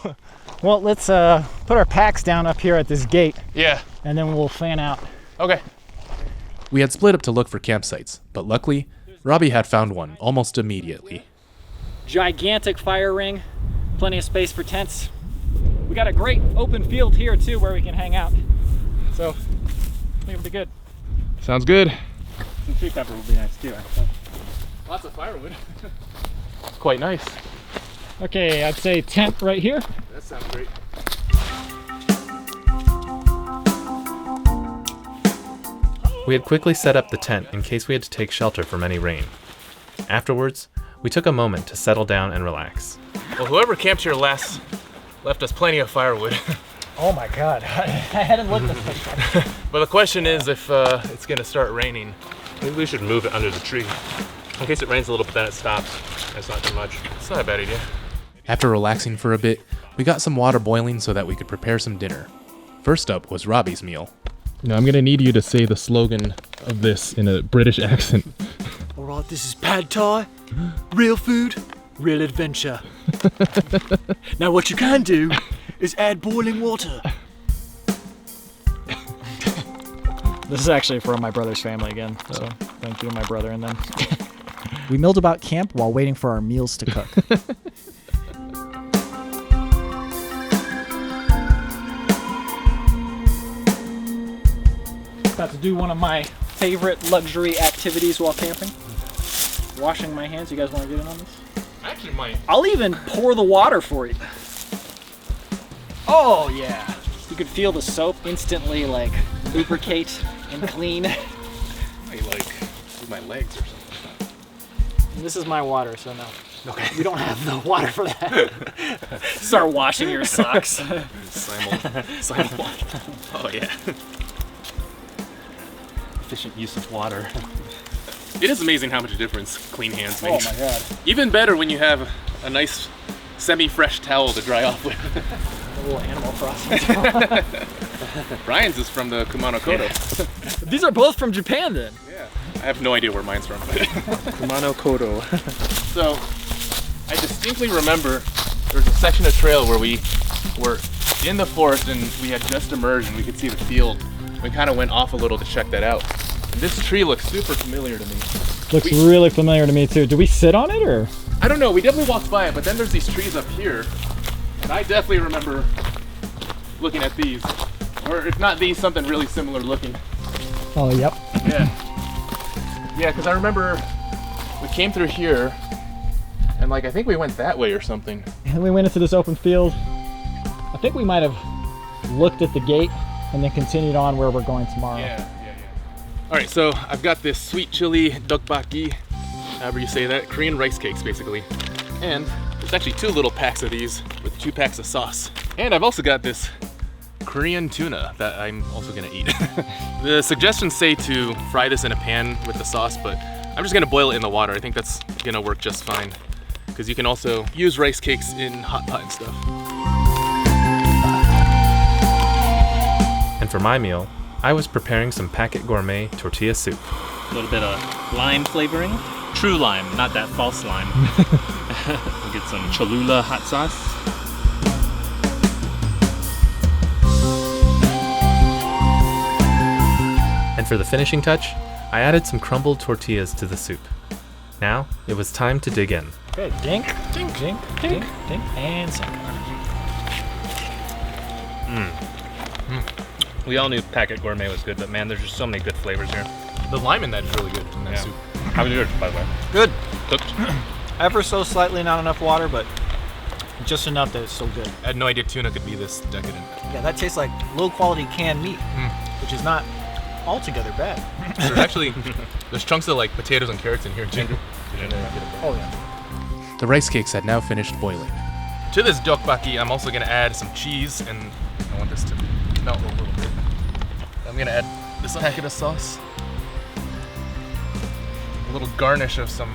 S7: Well, let's put our packs down up here at this gate.
S1: Yeah.
S7: And then we'll fan out.
S1: Okay.
S9: We had split up to look for campsites, but luckily, Robby had found one almost immediately.
S7: Gigantic fire ring, plenty of space for tents. We got a great open field here too where we can hang out. So, I think it'll be good.
S1: Sounds good.
S7: Some tree pepper will be nice too, I think.
S1: Lots of firewood. Quite nice.
S7: Okay, I'd say tent right here.
S1: That sounds great.
S3: We had quickly set up the tent in case we had to take shelter from any rain. Afterwards, we took a moment to settle down and relax.
S1: Well, whoever camped here last left us plenty of firewood.
S7: Oh my God, I hadn't looked at this.
S1: But the question is if it's gonna start raining.
S5: Maybe we should move it under the tree. In case it rains a little bit, then it stops. That's not too much.
S1: It's not a bad idea.
S9: After relaxing for a bit, we got some water boiling so that we could prepare some dinner. First up was Robby's meal.
S1: Now I'm gonna need you to say the slogan of this in a British accent.
S12: Alright, this is pad thai. Real food, real adventure. Now what you can do is add boiling water.
S7: This is actually from my brother's family again, so thank you, my brother and them.
S2: We milled about camp while waiting for our meals to cook.
S7: About to do one of my favorite luxury activities while camping. Washing my hands. You guys want to get in on this?
S1: I actually might.
S7: I'll even pour the water for you. Oh yeah. You could feel the soap instantly like lubricate and clean.
S1: I like do my legs or something.
S7: This is my water, so no.
S1: Okay.
S7: We don't have the water for that. Start washing your socks.
S1: Simul. Oh yeah.
S5: efficient use of water.
S1: It is amazing how much difference clean hands
S7: Oh
S1: makes.
S7: my god.
S1: Even better when you have a nice semi-fresh towel to dry off with.
S7: A little Animal Crossing.
S1: Brian's is from the Kumano Kodo.
S7: These are both from Japan then?
S1: Yeah. I have no idea where mine's from.
S5: Kumano Kodo.
S1: So, I distinctly remember there was a section of trail where we were in the forest and we had just emerged and we could see the field. We kind of went off a little to check that out. And this tree looks super familiar to me.
S7: Looks really familiar to me too. Do we sit on it or?
S1: I don't know, we definitely walked by it, but then there's these trees up here. And I definitely remember looking at these. Or if not these, something really similar looking.
S7: Oh, yep.
S1: Yeah. Yeah, because I remember we came through here and like I think we went that way or something.
S7: And we went into this open field. I think we might have looked at the gate and then continued on where we're going tomorrow.
S1: Yeah. All right, so I've got this sweet chili tteokbokki, however you say that, Korean rice cakes basically. And there's actually 2 little packs of these with 2 packs of sauce. And I've also got this Korean tuna that I'm also gonna eat. The suggestions say to fry this in a pan with the sauce, but I'm just gonna boil it in the water. I think that's gonna work just fine. Because you can also use rice cakes in hot pot and stuff.
S3: And for my meal, I was preparing some packet gourmet tortilla soup.
S5: A little bit of lime flavoring. True lime, not that false lime. We'll get some Cholula hot sauce.
S3: And for the finishing touch, I added some crumbled tortillas to the soup. Now, it was time to dig in.
S7: Okay, dink, dink, dink, dink, dink, and sink.
S5: We all knew packet gourmet was good, but man, there's just so many good flavors here.
S1: The lime in that is really good in that soup.
S5: How was yours, by the way?
S10: Good.
S5: Cooked?
S10: Ever so slightly not enough water, but just enough that it's still good.
S1: I had no idea tuna could be this decadent.
S10: Yeah, that tastes like low quality canned meat, which is not altogether bad.
S1: There's chunks of like potatoes and carrots in here too.
S10: Oh yeah.
S9: The rice cakes had now finished boiling.
S1: To this tteokbokki, I'm also gonna add some cheese, and I want this to melt a little bit. I'm gonna add this packet of sauce. A little garnish of some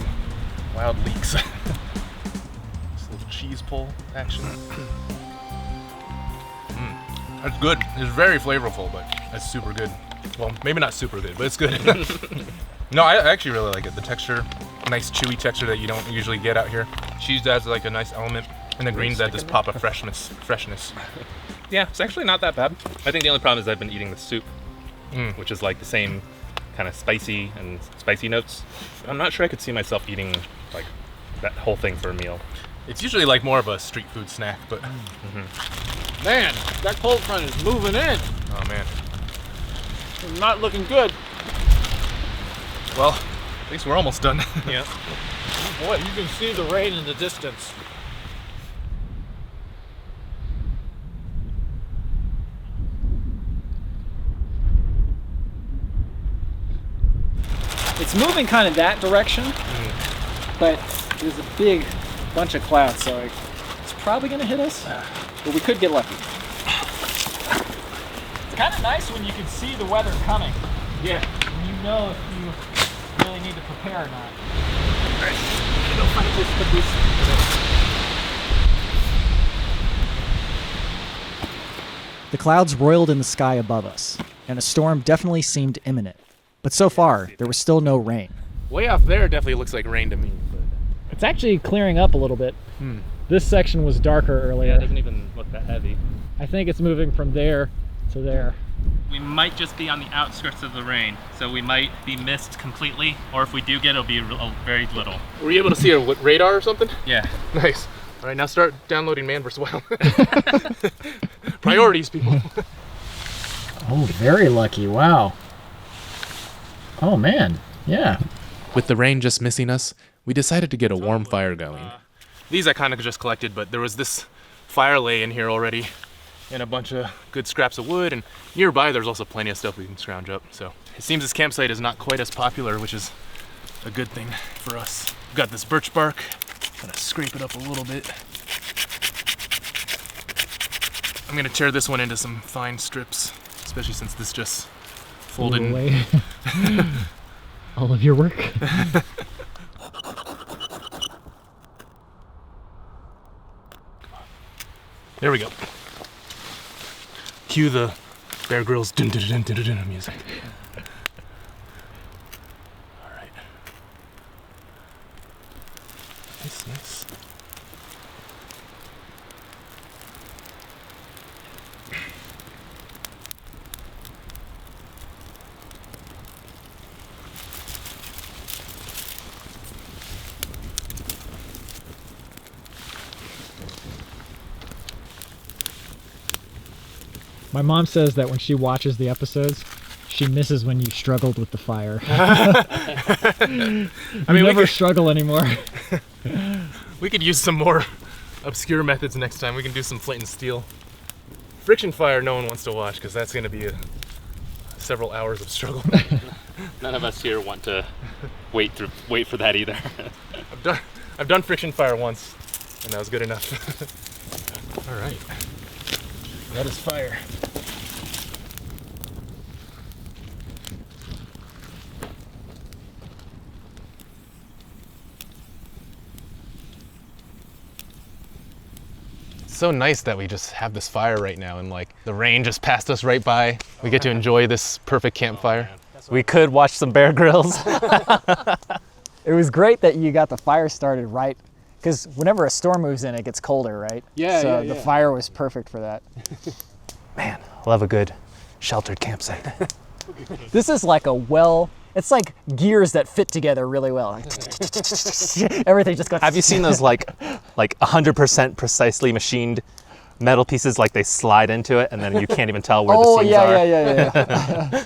S1: wild leeks. Just a little cheese pull action. That's good. It's very flavorful, but that's super good. Well, maybe not super good, but it's good. No, I actually really like it. The texture, nice chewy texture that you don't usually get out here. Cheese adds like a nice element, and the greens add this pop of freshness.
S5: Yeah, it's actually not that bad. I think the only problem is I've been eating the soup, which is like the same kind of spicy notes. I'm not sure I could see myself eating like that whole thing for a meal.
S1: It's usually like more of a street food snack, but
S12: Man, that cold front is moving in.
S1: oh man.
S12: It's not looking good.
S1: Well, at least we're almost done.
S5: Yeah.
S12: Boy, you can see the rain in the distance.
S7: It's moving kind of that direction, but there's a big bunch of clouds, so it's probably gonna hit us, but we could get lucky. It's kind of nice when you can see the weather coming.
S1: Yeah.
S7: And you know if you really need to prepare or not. All right, go find a place to put these. The clouds roiled in the sky above us, and a storm definitely seemed imminent. But so far, there was still no rain.
S1: Way off there definitely looks like rain to me. But
S7: It's actually clearing up a little bit. This section was darker earlier.
S5: Yeah, it doesn't even look that heavy.
S7: I think it's moving from there to there.
S5: We might just be on the outskirts of the rain, so we might be missed completely, or if we do get it, it'll be very little.
S1: were you able to see a radar or something?
S5: Yeah.
S1: Nice. All right, now start downloading Man vs. Wild. Priorities, people.
S7: Oh, very lucky. Wow. Oh, man. Yeah.
S9: With the rain just missing us, we decided to get a warm fire going.
S1: These I kind of just collected, but there was this fire lay in here already and a bunch of good scraps of wood, and nearby there's also plenty of stuff we can scrounge up. So it seems this campsite is not quite as popular, which is a good thing for us. We've got this birch bark. Gonna scrape it up a little bit. I'm gonna tear this one into some fine strips, especially since this just folded
S7: away all of your work.
S1: There we go. Cue the Bear Grylls dun dun dun dun dun dun music. All right. Nice.
S7: My mom says that when she watches the episodes, she misses when you struggled with the fire. I mean, never struggle anymore.
S1: We could use some more obscure methods next time. We can do some flint and steel. Friction fire, no one wants to watch because that's going to be several hours of struggle.
S5: None of us here want to wait for that either.
S1: I've done friction fire once, and that was good enough. All right, that is fire. So nice that we just have this fire right now, and like the rain just passed us right by. We get to enjoy this perfect campfire.
S5: We could watch some Bear Grylls.
S7: It was great that you got the fire started right, because whenever a storm moves in, it gets colder, right?
S1: Yeah,
S7: so the fire was perfect for that.
S5: Man, love a good sheltered campsite.
S7: This is like it's like gears that fit together really well. Everything just goes.
S5: Have you seen those like 100% precisely machined metal pieces, like they slide into it and then you can't even tell where the seams are?
S7: Yeah.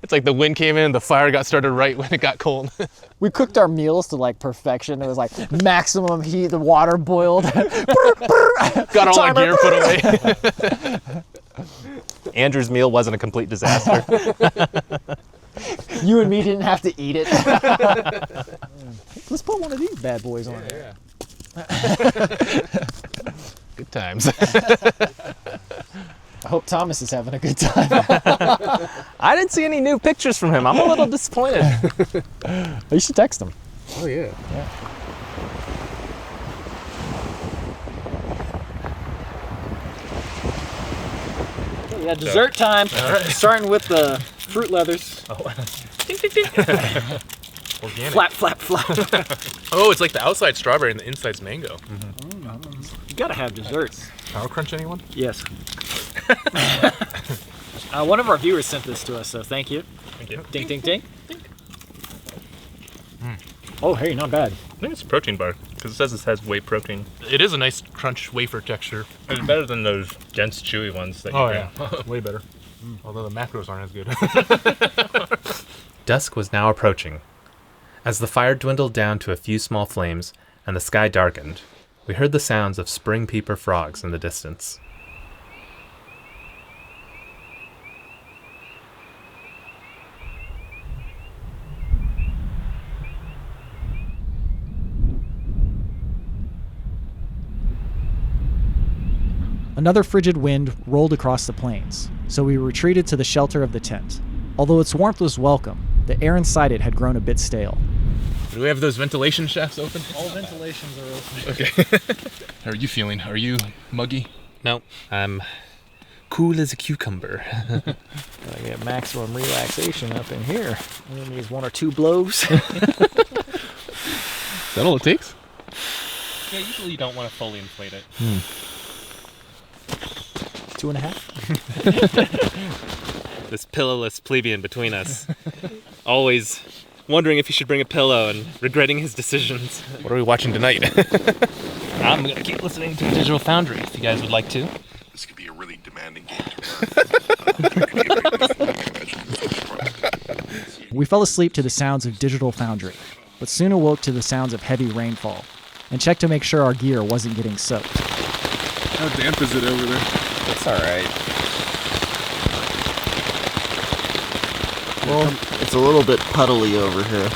S1: It's like the wind came in, the fire got started right when it got cold.
S7: We cooked our meals to like perfection. It was like maximum heat, the water boiled.
S1: Got all our gear put away.
S5: Andrew's meal wasn't a complete disaster.
S7: You and me didn't have to eat it. Let's put one of these bad boys on there.
S1: Good times.
S7: I hope Thomas is having a good time.
S5: I didn't see any new pictures from him. I'm a little disappointed.
S7: You should text him.
S1: Oh yeah.
S7: Yeah, dessert time. All right. Starting with the fruit leathers.
S1: Organic.
S7: Flap, flap, flap.
S1: Oh, it's like the outside strawberry and the inside's mango.
S7: You gotta have desserts.
S1: Power Crunch, anyone?
S7: Yes. One of our viewers sent this to us, so thank you.
S1: Thank you.
S7: Ding, ding, ding. Oh, hey, not bad.
S5: I think it's a protein bar because it says it has whey protein.
S1: It is a nice crunch wafer texture.
S5: It's better than those dense, chewy ones that you
S1: yeah, way better. Although the macros aren't as good.
S3: Dusk was now approaching. As the fire dwindled down to a few small flames and the sky darkened, we heard the sounds of spring peeper frogs in the distance.
S2: Another frigid wind rolled across the plains, so we retreated to the shelter of the tent. Although its warmth was welcome, the air inside it had grown a bit stale.
S1: Do we have those ventilation shafts open?
S7: All ventilations are open.
S1: Okay. How are you feeling? Are you muggy?
S3: No, I'm cool as a cucumber.
S7: Gotta get maximum relaxation up in here. Only needs 1 or 2 blows.
S1: Is that all it takes?
S5: Yeah, usually you don't want to fully inflate it.
S7: 2.5.
S5: This pillowless plebeian between us, always wondering if he should bring a pillow and regretting his decisions.
S1: What are we watching tonight?
S5: I'm gonna keep listening to Digital Foundry if you guys would like to.
S13: This could be a really demanding game to learn.
S2: We fell asleep to the sounds of Digital Foundry, but soon awoke to the sounds of heavy rainfall, and checked to make sure our gear wasn't getting soaked.
S1: How damp is it over there?
S5: It's alright.
S14: Well, it's a little bit puddly over here.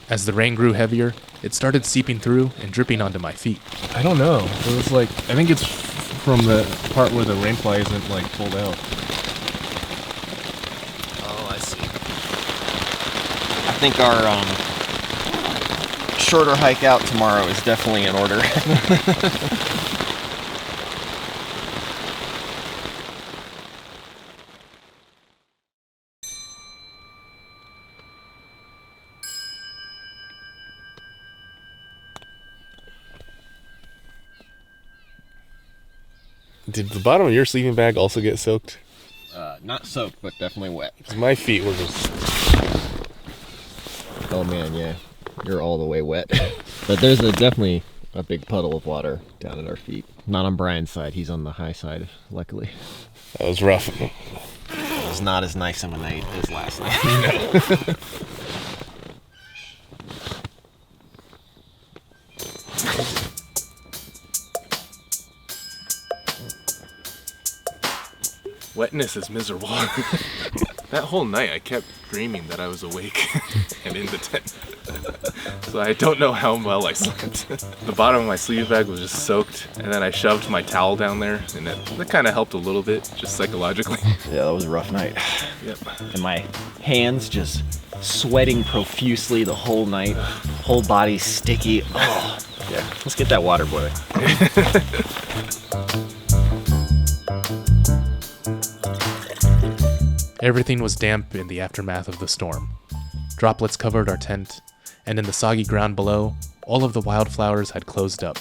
S9: As the rain grew heavier, it started seeping through and dripping onto my feet.
S1: I don't know. It was like, I think it's from the part where the rainfly isn't like pulled out.
S6: Oh, I see. think our shorter hike out tomorrow is definitely in order.
S9: Did the bottom of your sleeping bag also get soaked?
S6: Not soaked, but definitely wet.
S9: 'Cause my feet were just...
S6: Oh man, yeah. You're all the way wet. But there's definitely a big puddle of water down at our feet. Not on Bryan's side, he's on the high side, luckily.
S9: That was rough.
S6: It was not as nice of a night as last night.
S1: Wetness is miserable. That whole night I kept dreaming that I was awake and in the tent. So I don't know how well I slept. The bottom of my sleeping bag was just soaked, and then I shoved my towel down there, and that kind of helped a little bit, just psychologically.
S6: Yeah, that was a rough night.
S1: Yep.
S6: And my hands just sweating profusely the whole night. Whole body sticky. Oh, yeah. Let's get that water boiling.
S9: Everything was damp in the aftermath of the storm. Droplets covered our tent, and in the soggy ground below, all of the wildflowers had closed up.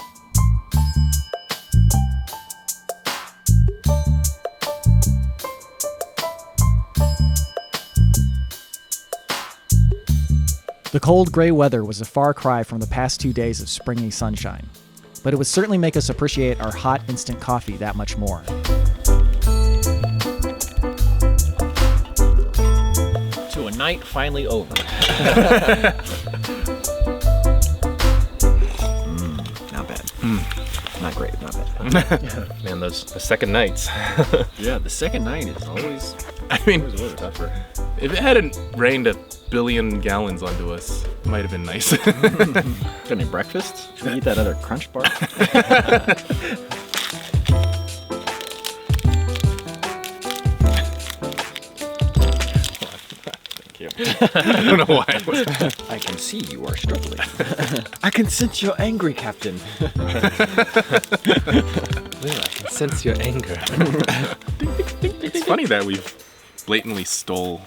S2: The cold, gray weather was a far cry from the past 2 days of springy sunshine, but it would certainly make us appreciate our hot instant coffee that much more.
S6: To a night finally over. Not bad. Not great, not bad.
S5: Man, those the second nights.
S6: Yeah, the second night is always,
S1: I mean,
S6: always a little tougher.
S1: if it hadn't rained a billion gallons onto us, it might have been nice.
S7: Got any breakfast? Should we eat that other crunch bar?
S1: I don't know why.
S6: I can see you are struggling. I can sense you're angry, Captain.
S5: Well, I can sense your anger.
S1: It's funny that we've blatantly stole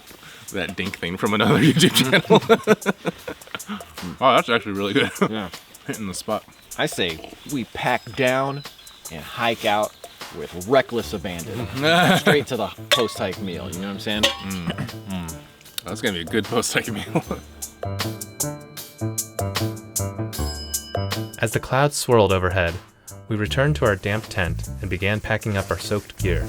S1: that dink thing from another YouTube channel. Oh, that's actually really good.
S6: Yeah.
S1: Hitting the spot.
S6: I say we pack down and hike out with reckless abandon. Straight to the post-hike meal, you know what I'm saying?
S1: That's gonna be a good post-hike meal.
S5: As the clouds swirled overhead, we returned to our damp tent and began packing up our soaked gear.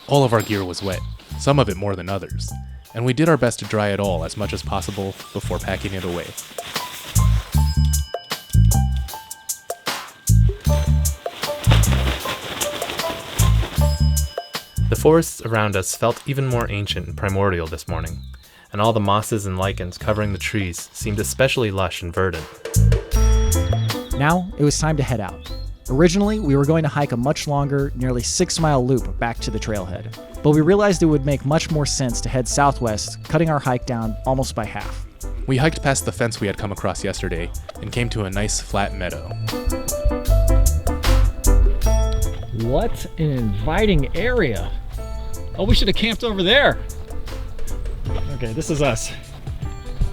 S9: All of our gear was wet, some of it more than others, and we did our best to dry it all as much as possible before packing it away.
S5: The forests around us felt even more ancient and primordial this morning, and all the mosses and lichens covering the trees seemed especially lush and verdant.
S2: Now, it was time to head out. Originally, we were going to hike a much longer, nearly 6-mile loop back to the trailhead, but we realized it would make much more sense to head southwest, cutting our hike down almost by half.
S9: We hiked past the fence we had come across yesterday and came to a nice flat meadow.
S7: What an inviting area. Oh, we should have camped over there. Okay, this is us.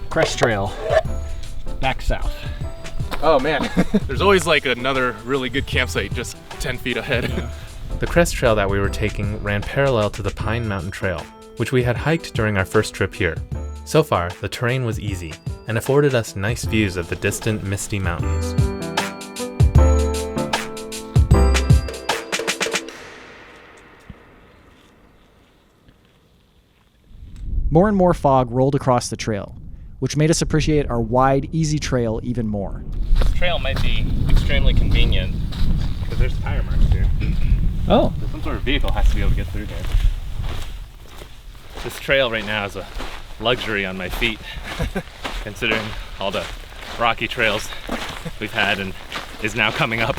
S7: Crest Trail, back south.
S1: Oh man, there's always like another really good campsite just 10 feet ahead.
S7: Yeah.
S5: The crest trail that we were taking ran parallel to the Pine Mountain Trail, which we had hiked during our first trip here. So far, the terrain was easy and afforded us nice views of the distant, misty mountains.
S2: More and more fog rolled across the trail, which made us appreciate our wide, easy trail even more.
S5: This trail might be extremely convenient because there's tire marks here.
S7: Oh.
S5: Some sort of vehicle has to be able to get through here. This trail right now is a luxury on my feet, considering all the rocky trails we've had and is now coming up.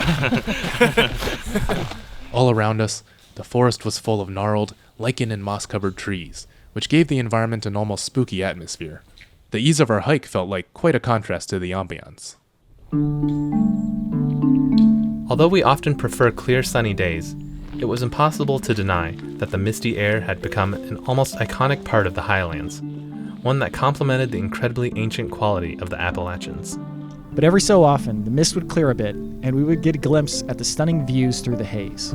S9: All around us, the forest was full of gnarled, lichen and moss-covered trees, which gave the environment an almost spooky atmosphere. The ease of our hike felt like quite a contrast to the ambiance.
S5: Although we often prefer clear sunny days, it was impossible to deny that the misty air had become an almost iconic part of the Highlands, one that complemented the incredibly ancient quality of the Appalachians.
S2: But every so often, the mist would clear a bit, and we would get a glimpse at the stunning views through the haze.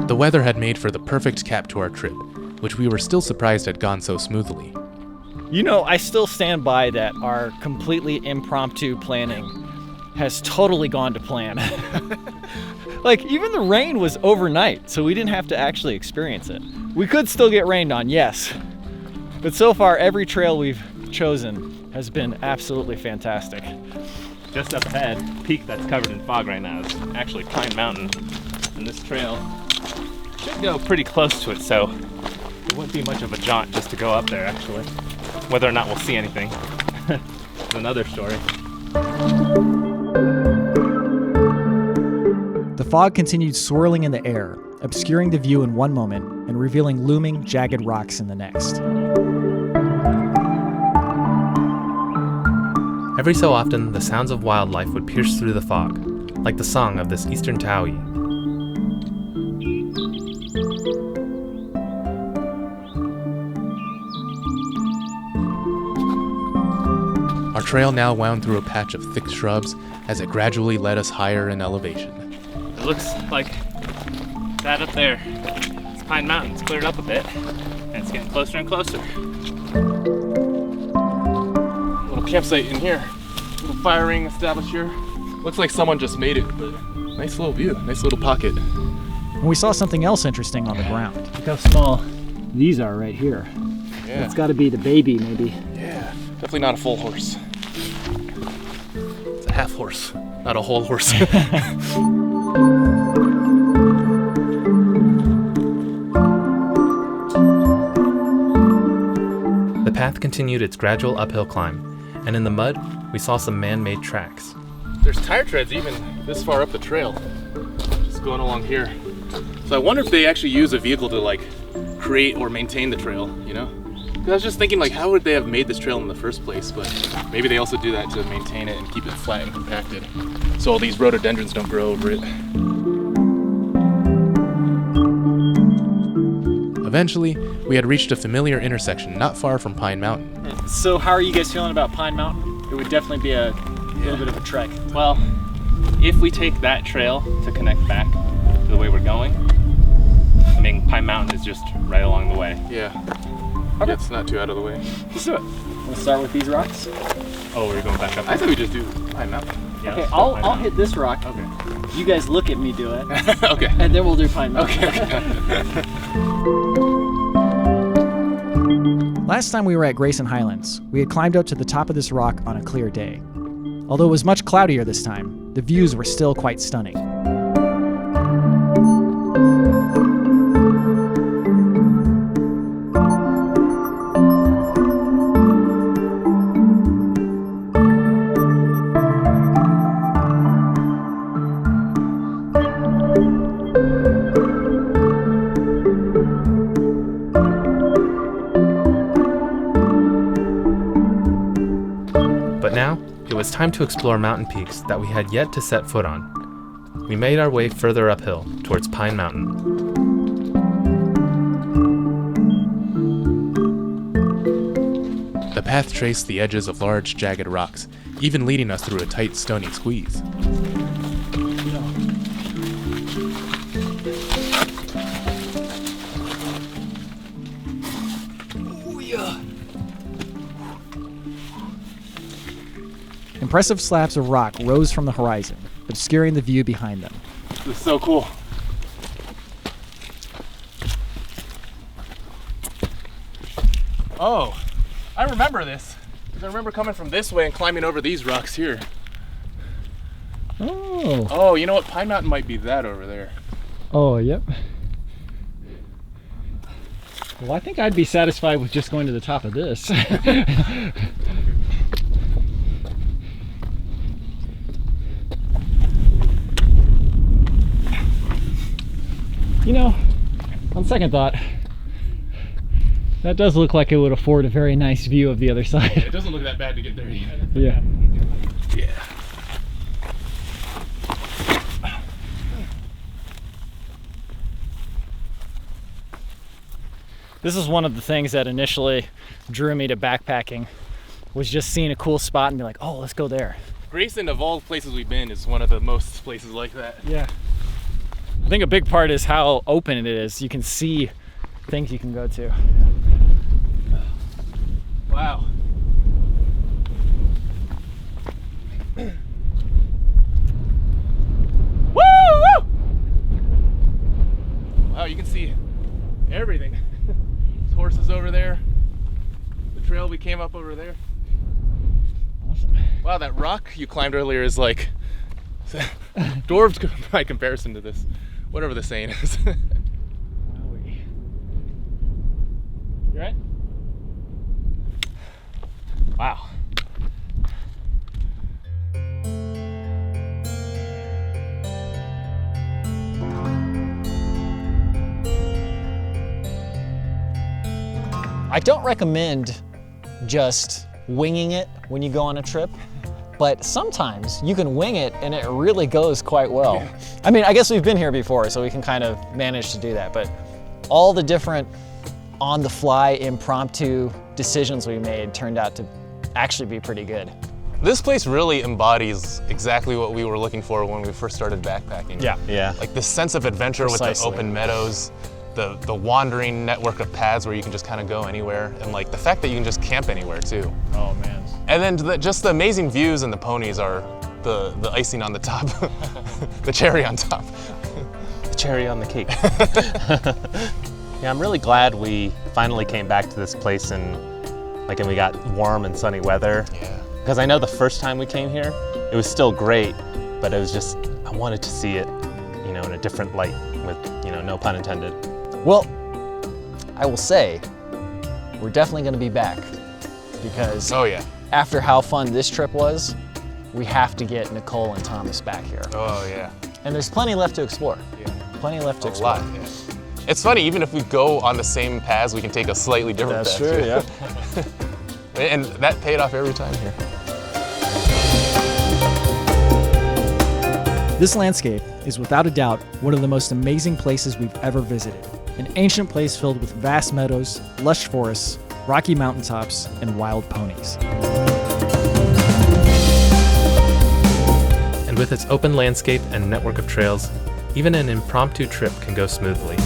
S9: The weather had made for the perfect cap to our trip, which we were still surprised had gone so smoothly.
S7: You know, I still stand by that our completely impromptu planning has totally gone to plan. Like, even the rain was overnight, so we didn't have to actually experience it. We could still get rained on, yes. But so far, every trail we've chosen has been absolutely fantastic.
S5: Just up ahead, peak that's covered in fog right now is actually Pine Mountain, and this trail should go pretty close to it, so it wouldn't be much of a jaunt just to go up there, actually. Whether or not we'll see anything is another story.
S2: The fog continued swirling in the air, obscuring the view in one moment and revealing looming, jagged rocks in the next.
S5: Every so often, the sounds of wildlife would pierce through the fog, like the song of this eastern Taui.
S9: Our trail now wound through a patch of thick shrubs as it gradually led us higher in elevation.
S5: It looks like that up there. It's Pine Mountain. It's cleared up a bit, and it's getting closer and closer.
S1: Little campsite in here. Little fire ring established here. Looks like someone just made it, but nice little view, nice little pocket.
S2: And we saw something else interesting on the ground.
S7: Look how small these are right here.
S1: Yeah.
S7: It's got to be the baby, maybe.
S1: Yeah, definitely not a full horse. It's a half horse, not a whole horse.
S5: The path continued its gradual uphill climb, and in the mud, we saw some man-made tracks.
S1: There's tire treads even this far up the trail, just going along here. So I wonder if they actually use a vehicle to like create or maintain the trail, you know? Because I was just thinking, like, how would they have made this trail in the first place? But maybe they also do that to maintain it and keep it flat and compacted, so all these rhododendrons don't grow over it.
S9: Eventually, we had reached a familiar intersection not far from Pine Mountain.
S7: So how are you guys feeling about Pine Mountain? It would definitely be a little bit of a trek.
S5: Well, if we take that trail to connect back to the way we're going, I mean, Pine Mountain is just right along the way.
S1: Yeah. Okay. It's not too out of the way.
S7: Let's do it. We'll start with these rocks.
S5: Oh, we're going back up.
S1: I thought we just do Pine Mountain.
S5: Yeah,
S7: okay, I'll hit this rock.
S5: Okay.
S7: You guys look at me do it.
S1: Okay.
S7: And then we'll do Pine Mountain.
S1: Okay.
S2: Last time we were at Grayson Highlands, we had climbed up to the top of this rock on a clear day. Although it was much cloudier this time, the views were still quite stunning.
S5: It was time to explore mountain peaks that we had yet to set foot on. We made our way further uphill towards Pine Mountain.
S9: The path traced the edges of large, jagged rocks, even leading us through a tight, stony squeeze.
S2: Impressive slabs of rock rose from the horizon, obscuring the view behind them.
S1: This is so cool. Oh, I remember this. Because I remember coming from this way and climbing over these rocks here.
S7: Oh.
S1: Oh, you know what? Pine Mountain might be that over there.
S7: Oh, yep. Well, I think I'd be satisfied with just going to the top of this. You know, on second thought, that does look like it would afford a very nice view of the other side.
S1: It doesn't look that bad to get there either.
S7: Yeah.
S1: Yeah.
S7: This is one of the things that initially drew me to backpacking, was just seeing a cool spot and be like, oh, let's go there.
S1: Grayson, of all places we've been, is one of the most places like that.
S7: Yeah. I think a big part is how open it is. You can see things you can go to.
S1: Wow. Woo! Wow, you can see everything. There's horses over there. The trail we came up over there.
S7: Awesome.
S1: Wow, that rock you climbed earlier is like dwarves by comparison to this. Whatever the saying is.
S7: You right?
S5: Wow.
S2: I don't recommend just winging it when you go on a trip, but sometimes you can wing it and it really goes quite well. Yeah. I mean, I guess we've been here before, so we can kind of manage to do that, but all the different on-the-fly impromptu decisions we made turned out to actually be pretty good.
S1: This place really embodies exactly what we were looking for when we first started backpacking.
S7: Yeah.
S5: Yeah.
S1: Like this sense of adventure with the open meadows, the wandering network of paths where you can just kind of go anywhere, and like the fact that you can just camp anywhere too.
S7: Oh man.
S1: And then just the amazing views and the ponies are the icing on the top, the cherry on top.
S5: The cherry on the cake. Yeah, I'm really glad we finally came back to this place and we got warm and sunny weather.
S1: Yeah.
S5: Because I know the first time we came here, it was still great, but it was just, I wanted to see it, in a different light with, no pun intended.
S2: Well, I will say, we're definitely going to be back because after how fun this trip was, we have to get Nicole and Thomas back here.
S1: Oh yeah.
S2: And there's plenty left to explore.
S1: Yeah.
S2: Plenty left to explore.
S1: A lot, yeah. It's funny, even if we go on the same paths, we can take a slightly different path.
S2: That's true,
S1: yeah. And that paid off every time here.
S2: This landscape is without a doubt one of the most amazing places we've ever visited. An ancient place filled with vast meadows, lush forests, rocky mountaintops, and wild ponies.
S9: And with its open landscape and network of trails, even an impromptu trip can go smoothly.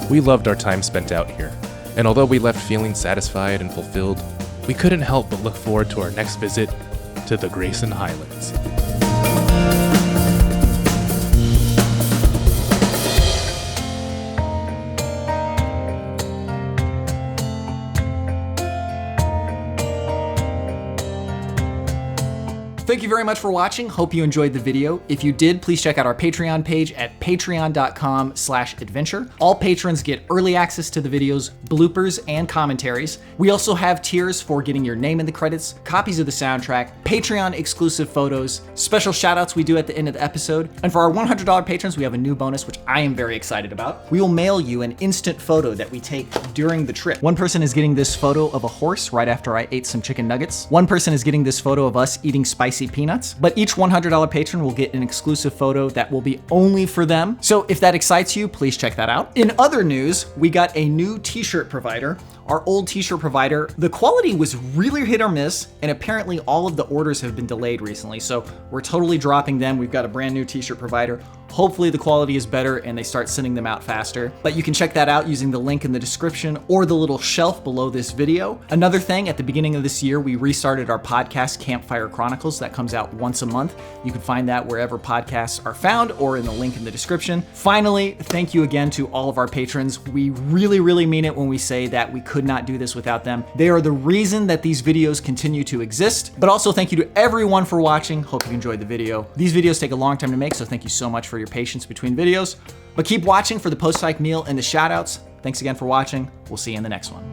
S9: We loved our time spent out here, and although we left feeling satisfied and fulfilled, we couldn't help but look forward to our next visit to the Grayson Highlands.
S2: Thank you very much for watching. Hope you enjoyed the video. If you did, please check out our Patreon page at patreon.com/adventure. All patrons get early access to the videos, bloopers, and commentaries. We also have tiers for getting your name in the credits, copies of the soundtrack, Patreon exclusive photos, special shoutouts we do at the end of the episode. And for our $100 patrons, we have a new bonus, which I am very excited about. We will mail you an instant photo that we take during the trip. One person is getting this photo of a horse right after I ate some chicken nuggets. One person is getting this photo of us eating spicy peanuts, but each $100 patron will get an exclusive photo that will be only for them. So if that excites you, please check that out. In other news, we got a new t-shirt provider. our old t-shirt provider. The quality was really hit or miss, and apparently all of the orders have been delayed recently, so we're totally dropping them. We've got a brand new t-shirt provider. Hopefully the quality is better and they start sending them out faster. But you can check that out using the link in the description or the little shelf below this video. Another thing, at the beginning of this year, we restarted our podcast, Campfire Chronicles. That comes out once a month. You can find that wherever podcasts are found or in the link in the description. Finally, thank you again to all of our patrons. We really, really mean it when we say that we could not do this without them. They are the reason that these videos continue to exist. But also thank you to everyone for watching. Hope you enjoyed the video. These videos take a long time to make, so thank you so much for your patience between videos. But keep watching for the post-hike meal and the shoutouts. Thanks again for watching. We'll see you in the next one.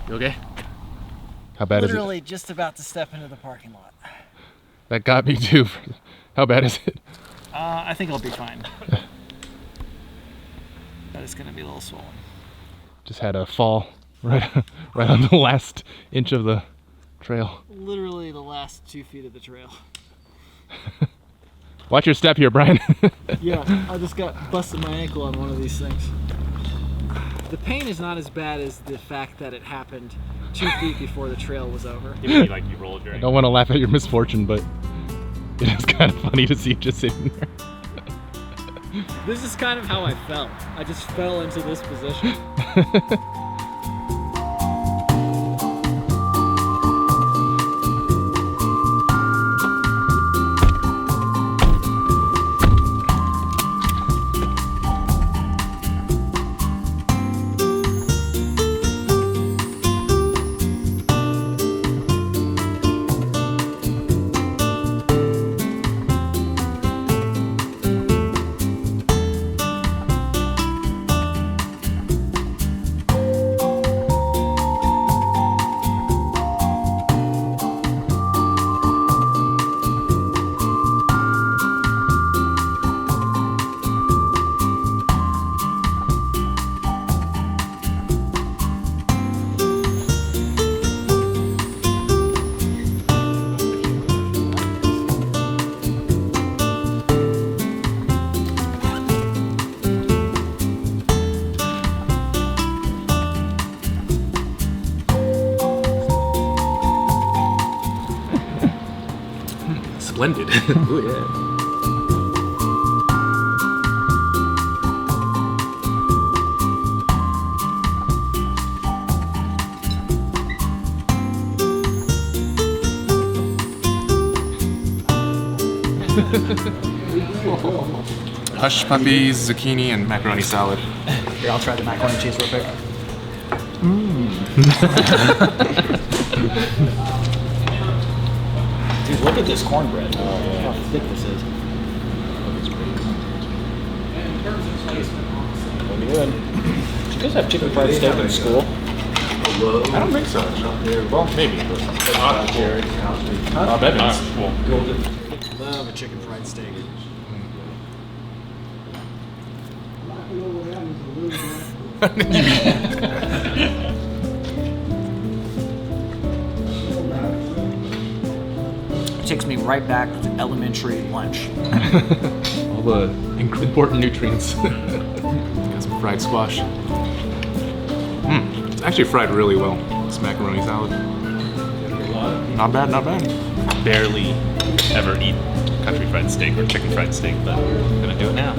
S9: You okay? How bad is it?
S7: Literally just about to step into the parking lot.
S9: That got me too. How bad is it?
S7: I think I'll be fine. But it's gonna be a little swollen.
S9: Just had a fall right on the last inch of the trail.
S7: Literally the last 2 feet of the trail.
S9: Watch your step here, Bryan.
S7: Yeah, I just got busted my ankle on one of these things. The pain is not as bad as the fact that it happened 2 feet before the trail was over.
S5: Maybe like you rolled your
S9: I don't want to laugh at your misfortune, but it is kind of funny to see you just sitting there.
S7: This is kind of how I felt. I just fell into this position.
S9: splendid. Ooh, yeah. Hush puppies, zucchini, and macaroni salad.
S2: Here, I'll try the macaroni and cheese real quick. Dude, look at this cornbread. Look how thick this is. Pretty good. Did you guys have chicken fried steak in school?
S9: I don't think so. Well, maybe. But
S2: Love a chicken fried steak. It takes me right back to elementary lunch.
S9: All the important nutrients. Got some fried squash. It's actually fried really well. This macaroni salad. Not bad, not bad.
S5: Barely ever eat country fried steak or chicken fried steak, but I'm gonna do it now.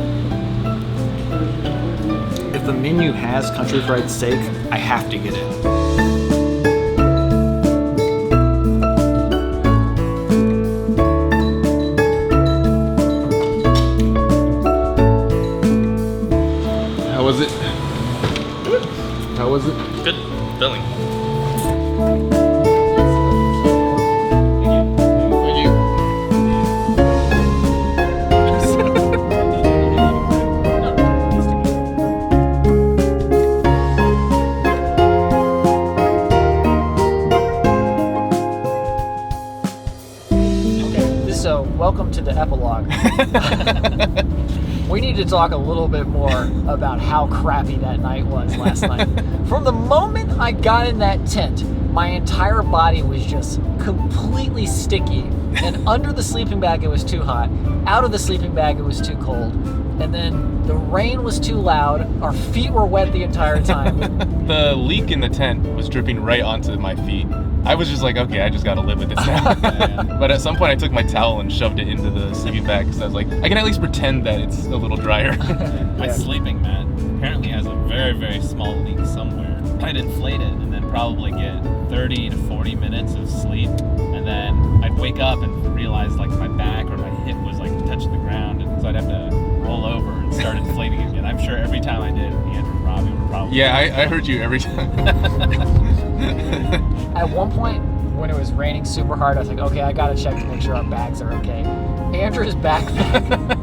S2: If the menu has country fried steak, I have to get it.
S9: How was it? How was it?
S5: Good filling.
S2: So, welcome to the epilogue. We need to talk a little bit more about how crappy that night was last night. From the moment I got in that tent, my entire body was just completely sticky. And under the sleeping bag, it was too hot. Out of the sleeping bag, it was too cold. And then the rain was too loud. Our feet were wet the entire time.
S1: The leak in the tent was dripping right onto my feet. I was just like, okay, I just gotta live with this now. But at some point I took my towel and shoved it into the sleeping bag because I was like, I can at least pretend that it's a little drier.
S5: My sleeping mat apparently has a very, very small leak somewhere. I'd inflate it and then probably get 30 to 40 minutes of sleep. And then I'd wake up and realize like my back or my hip was like touching the ground. And so I'd have to roll over and start inflating again. I'm sure every time I did, Andrew and Robby were probably...
S1: Yeah, I heard you every time.
S2: At one point, when it was raining super hard, I was like, okay, I gotta check to make sure our bags are okay. Andrew's backpack,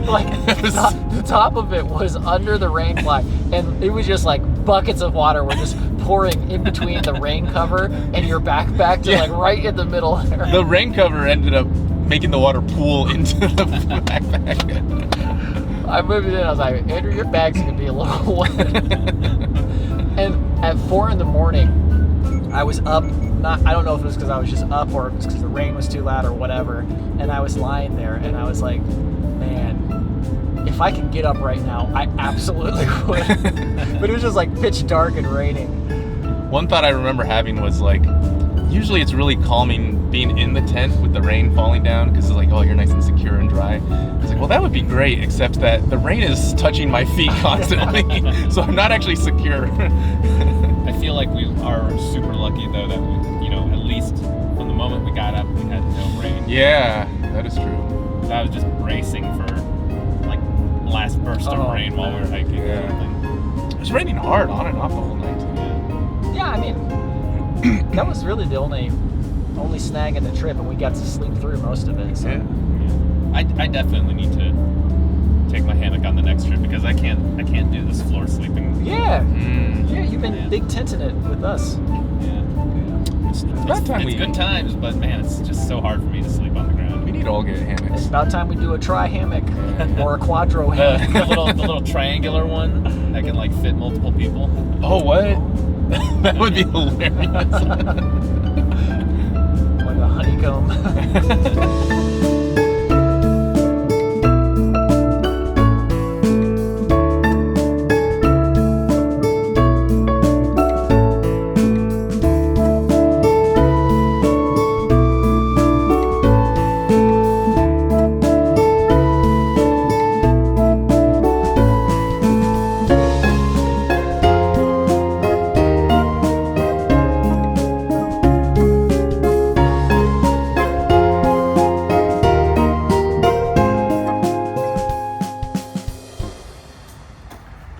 S2: like, the top of it was under the rain fly, and it was just like buckets of water were just pouring in between the rain cover and your backpack to like right in the middle there.
S1: The rain cover ended up making the water pool into the backpack.
S2: I moved it in, I was like, Andrew, your bag's gonna be a little wet. And at 4 a.m, I was up, I don't know if it was because I was just up or because the rain was too loud or whatever, and I was lying there and I was like, man, if I could get up right now, I absolutely would. But it was just like pitch dark and raining.
S1: One thought I remember having was like, usually it's really calming being in the tent with the rain falling down because it's like, oh, you're nice and secure and dry. I was like, well, that would be great, except that the rain is touching my feet constantly, so I'm not actually secure.
S5: I feel like we are super lucky though that we, at least from the moment we got up, we had no rain.
S1: Yeah, that is true.
S5: I was just bracing for like last burst of rain while we were hiking.
S1: Yeah. It was raining hard on and off the whole night.
S2: Yeah, I mean, that was really the only snag in the trip, and we got to sleep through most of it. So.
S5: Yeah. I definitely need to take my hammock on the next trip because I can't do this floor sleeping.
S2: Yeah. Yeah, you've been big tenting it with us.
S5: Yeah. It's good times, but man, it's just so hard for me to sleep on the ground.
S1: We need to all get hammocks.
S2: It's about time we do a tri-hammock or a quadro hammock.
S5: The little triangular one that can like fit multiple people.
S1: Oh, what? That would be hilarious.
S2: Like a honeycomb.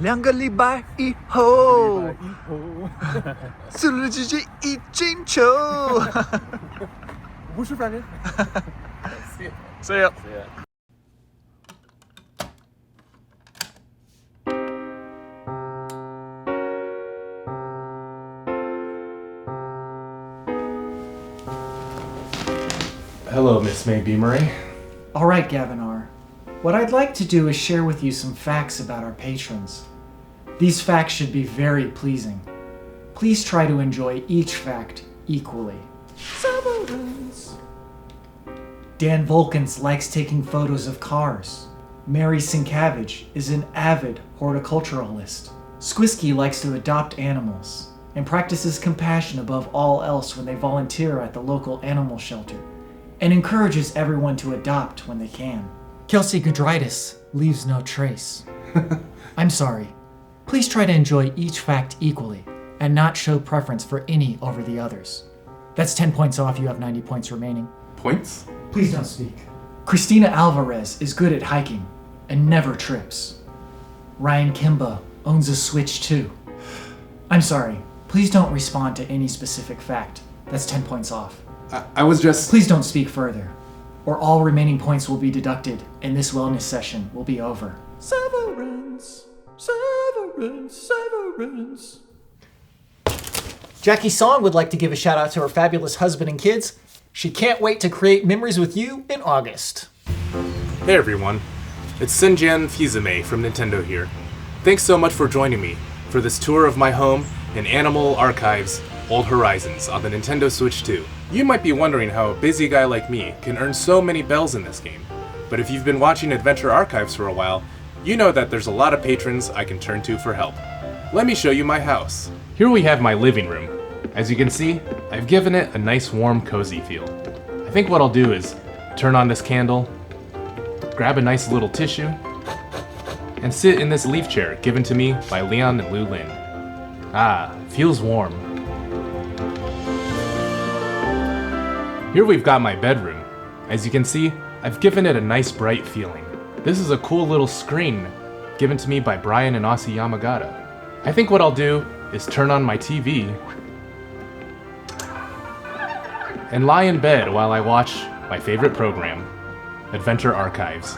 S10: 两个礼拜以后，速度直接一进球。
S5: 不是Bryan.
S10: See ya.
S1: Hello, Miss May Beamery.
S2: All right, Gavin R. What I'd like to do is share with you some facts about our patrons. These facts should be very pleasing. Please try to enjoy each fact equally. Dan Volkins likes taking photos of cars. Mary Sienkiewicz is an avid horticulturalist. Squisky likes to adopt animals and practices compassion above all else when they volunteer at the local animal shelter, and encourages everyone to adopt when they can. Kelsey Gudritis leaves no trace. I'm sorry. Please try to enjoy each fact equally and not show preference for any over the others. That's 10 points off. You have 90 points remaining.
S1: Points?
S2: Please don't speak. Christina Alvarez is good at hiking and never trips. Ryan Kimba owns a Switch too. I'm sorry. Please don't respond to any specific fact. That's 10 points off.
S1: I was just...
S2: Please don't speak further, or all remaining points will be deducted and this wellness session will be over.
S12: Severance.
S2: Jackie Song would like to give a shout out to her fabulous husband and kids. She can't wait to create memories with you in August.
S1: Hey everyone, it's Senjan Fizame from Nintendo here. Thanks so much for joining me for this tour of my home in Animal Archives Old Horizons on the Nintendo Switch 2. You might be wondering how a busy guy like me can earn so many bells in this game, but if you've been watching Adventure Archives for a while, you know that there's a lot of patrons I can turn to for help. Let me show you my house. Here we have my living room. As you can see, I've given it a nice warm cozy feel. I think what I'll do is turn on this candle, grab a nice little tissue, and sit in this leaf chair given to me by Leon and Lu Lin. Ah, feels warm. Here we've got my bedroom. As you can see, I've given it a nice bright feeling. This is a cool little screen given to me by Bryan and Aussie Yamagata. I think what I'll do is turn on my TV and lie in bed while I watch my favorite program, Adventure Archives.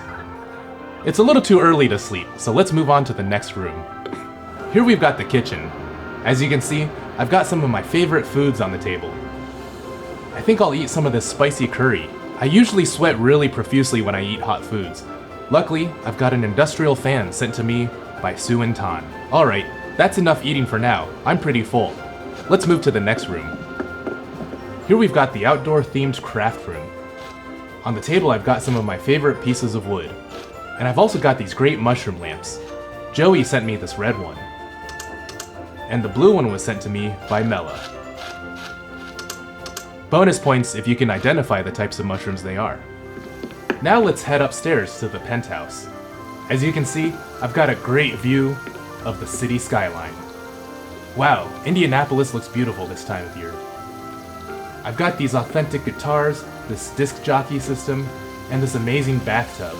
S1: It's a little too early to sleep, so let's move on to the next room. Here we've got the kitchen. As you can see, I've got some of my favorite foods on the table. I think I'll eat some of this spicy curry. I usually sweat really profusely when I eat hot foods. Luckily, I've got an industrial fan sent to me by Sue and Tan. Alright, that's enough eating for now. I'm pretty full. Let's move to the next room. Here we've got the outdoor themed craft room. On the table I've got some of my favorite pieces of wood. And I've also got these great mushroom lamps. Joey sent me this red one. And the blue one was sent to me by Mela. Bonus points if you can identify the types of mushrooms they are. Now let's head upstairs to the penthouse. As you can see, I've got a great view of the city skyline. Wow, Indianapolis looks beautiful this time of year. I've got these authentic guitars, this disc jockey system, and this amazing bathtub.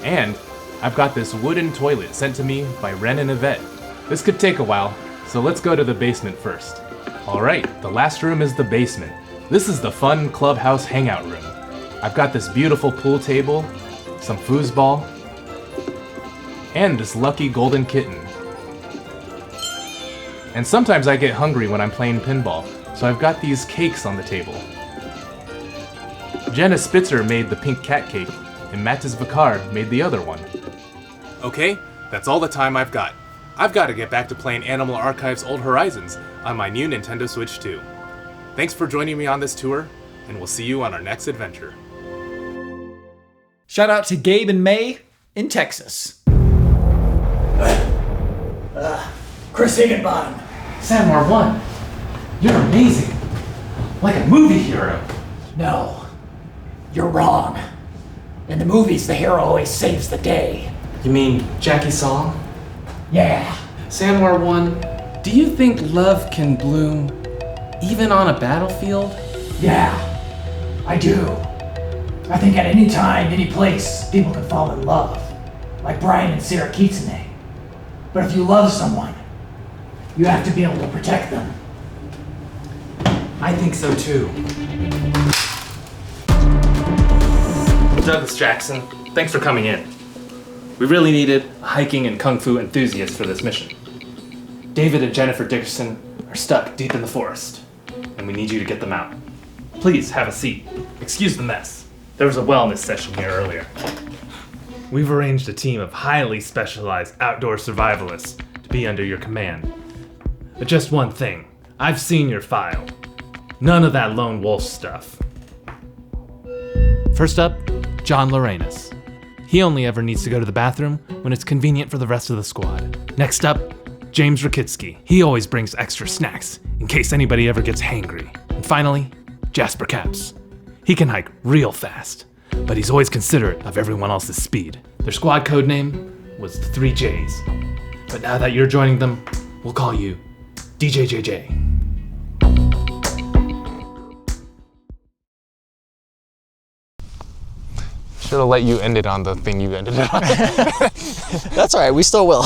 S1: And I've got this wooden toilet sent to me by Ren and Yvette. This could take a while, so let's go to the basement first. Alright, the last room is the basement. This is the fun clubhouse hangout room. I've got this beautiful pool table, some foosball, and this lucky golden kitten. And sometimes I get hungry when I'm playing pinball, so I've got these cakes on the table. Jenna Spitzer made the pink cat cake, and Mattis Vakar made the other one. Okay, that's all the time I've got. I've got to get back to playing Animal Archives Old Horizons on my new Nintendo Switch 2. Thanks for joining me on this tour, and we'll see you on our next adventure.
S2: Shout out to Gabe and May in Texas. Chris Higginbottom.
S15: Samwar 1, you're amazing. Like a movie hero.
S2: No, you're wrong. In the movies, the hero always saves the day.
S15: You mean Jackie Song?
S2: Yeah.
S15: Samwar 1, do you think love can bloom even on a battlefield?
S2: Yeah, I do. I think at any time, any place, people can fall in love. Like Bryan and Sarah Kitsune.
S16: But if you love someone, you have to be able to protect them.
S15: I think so too.
S5: Douglas Jackson, thanks for coming in. We really needed a hiking and kung fu enthusiast for this mission. David and Jennifer Dickerson are stuck deep in the forest, and we need you to get them out. Please have a seat. Excuse the mess. There was a wellness session here earlier. We've arranged a team of highly specialized outdoor survivalists to be under your command. But just one thing, I've seen your file. None of that lone wolf stuff. First up, John Lorenus. He only ever needs to go to the bathroom when it's convenient for the rest of the squad. Next up, James Rakitsky. He always brings extra snacks in case anybody ever gets hangry. And finally, Jasper Capps. He can hike real fast, but he's always considerate of everyone else's speed. Their squad code name was the 3 J's. But now that you're joining them, we'll call you DJJJ.
S1: Should have let you end it on the thing you ended it on.
S2: That's all right, we still will.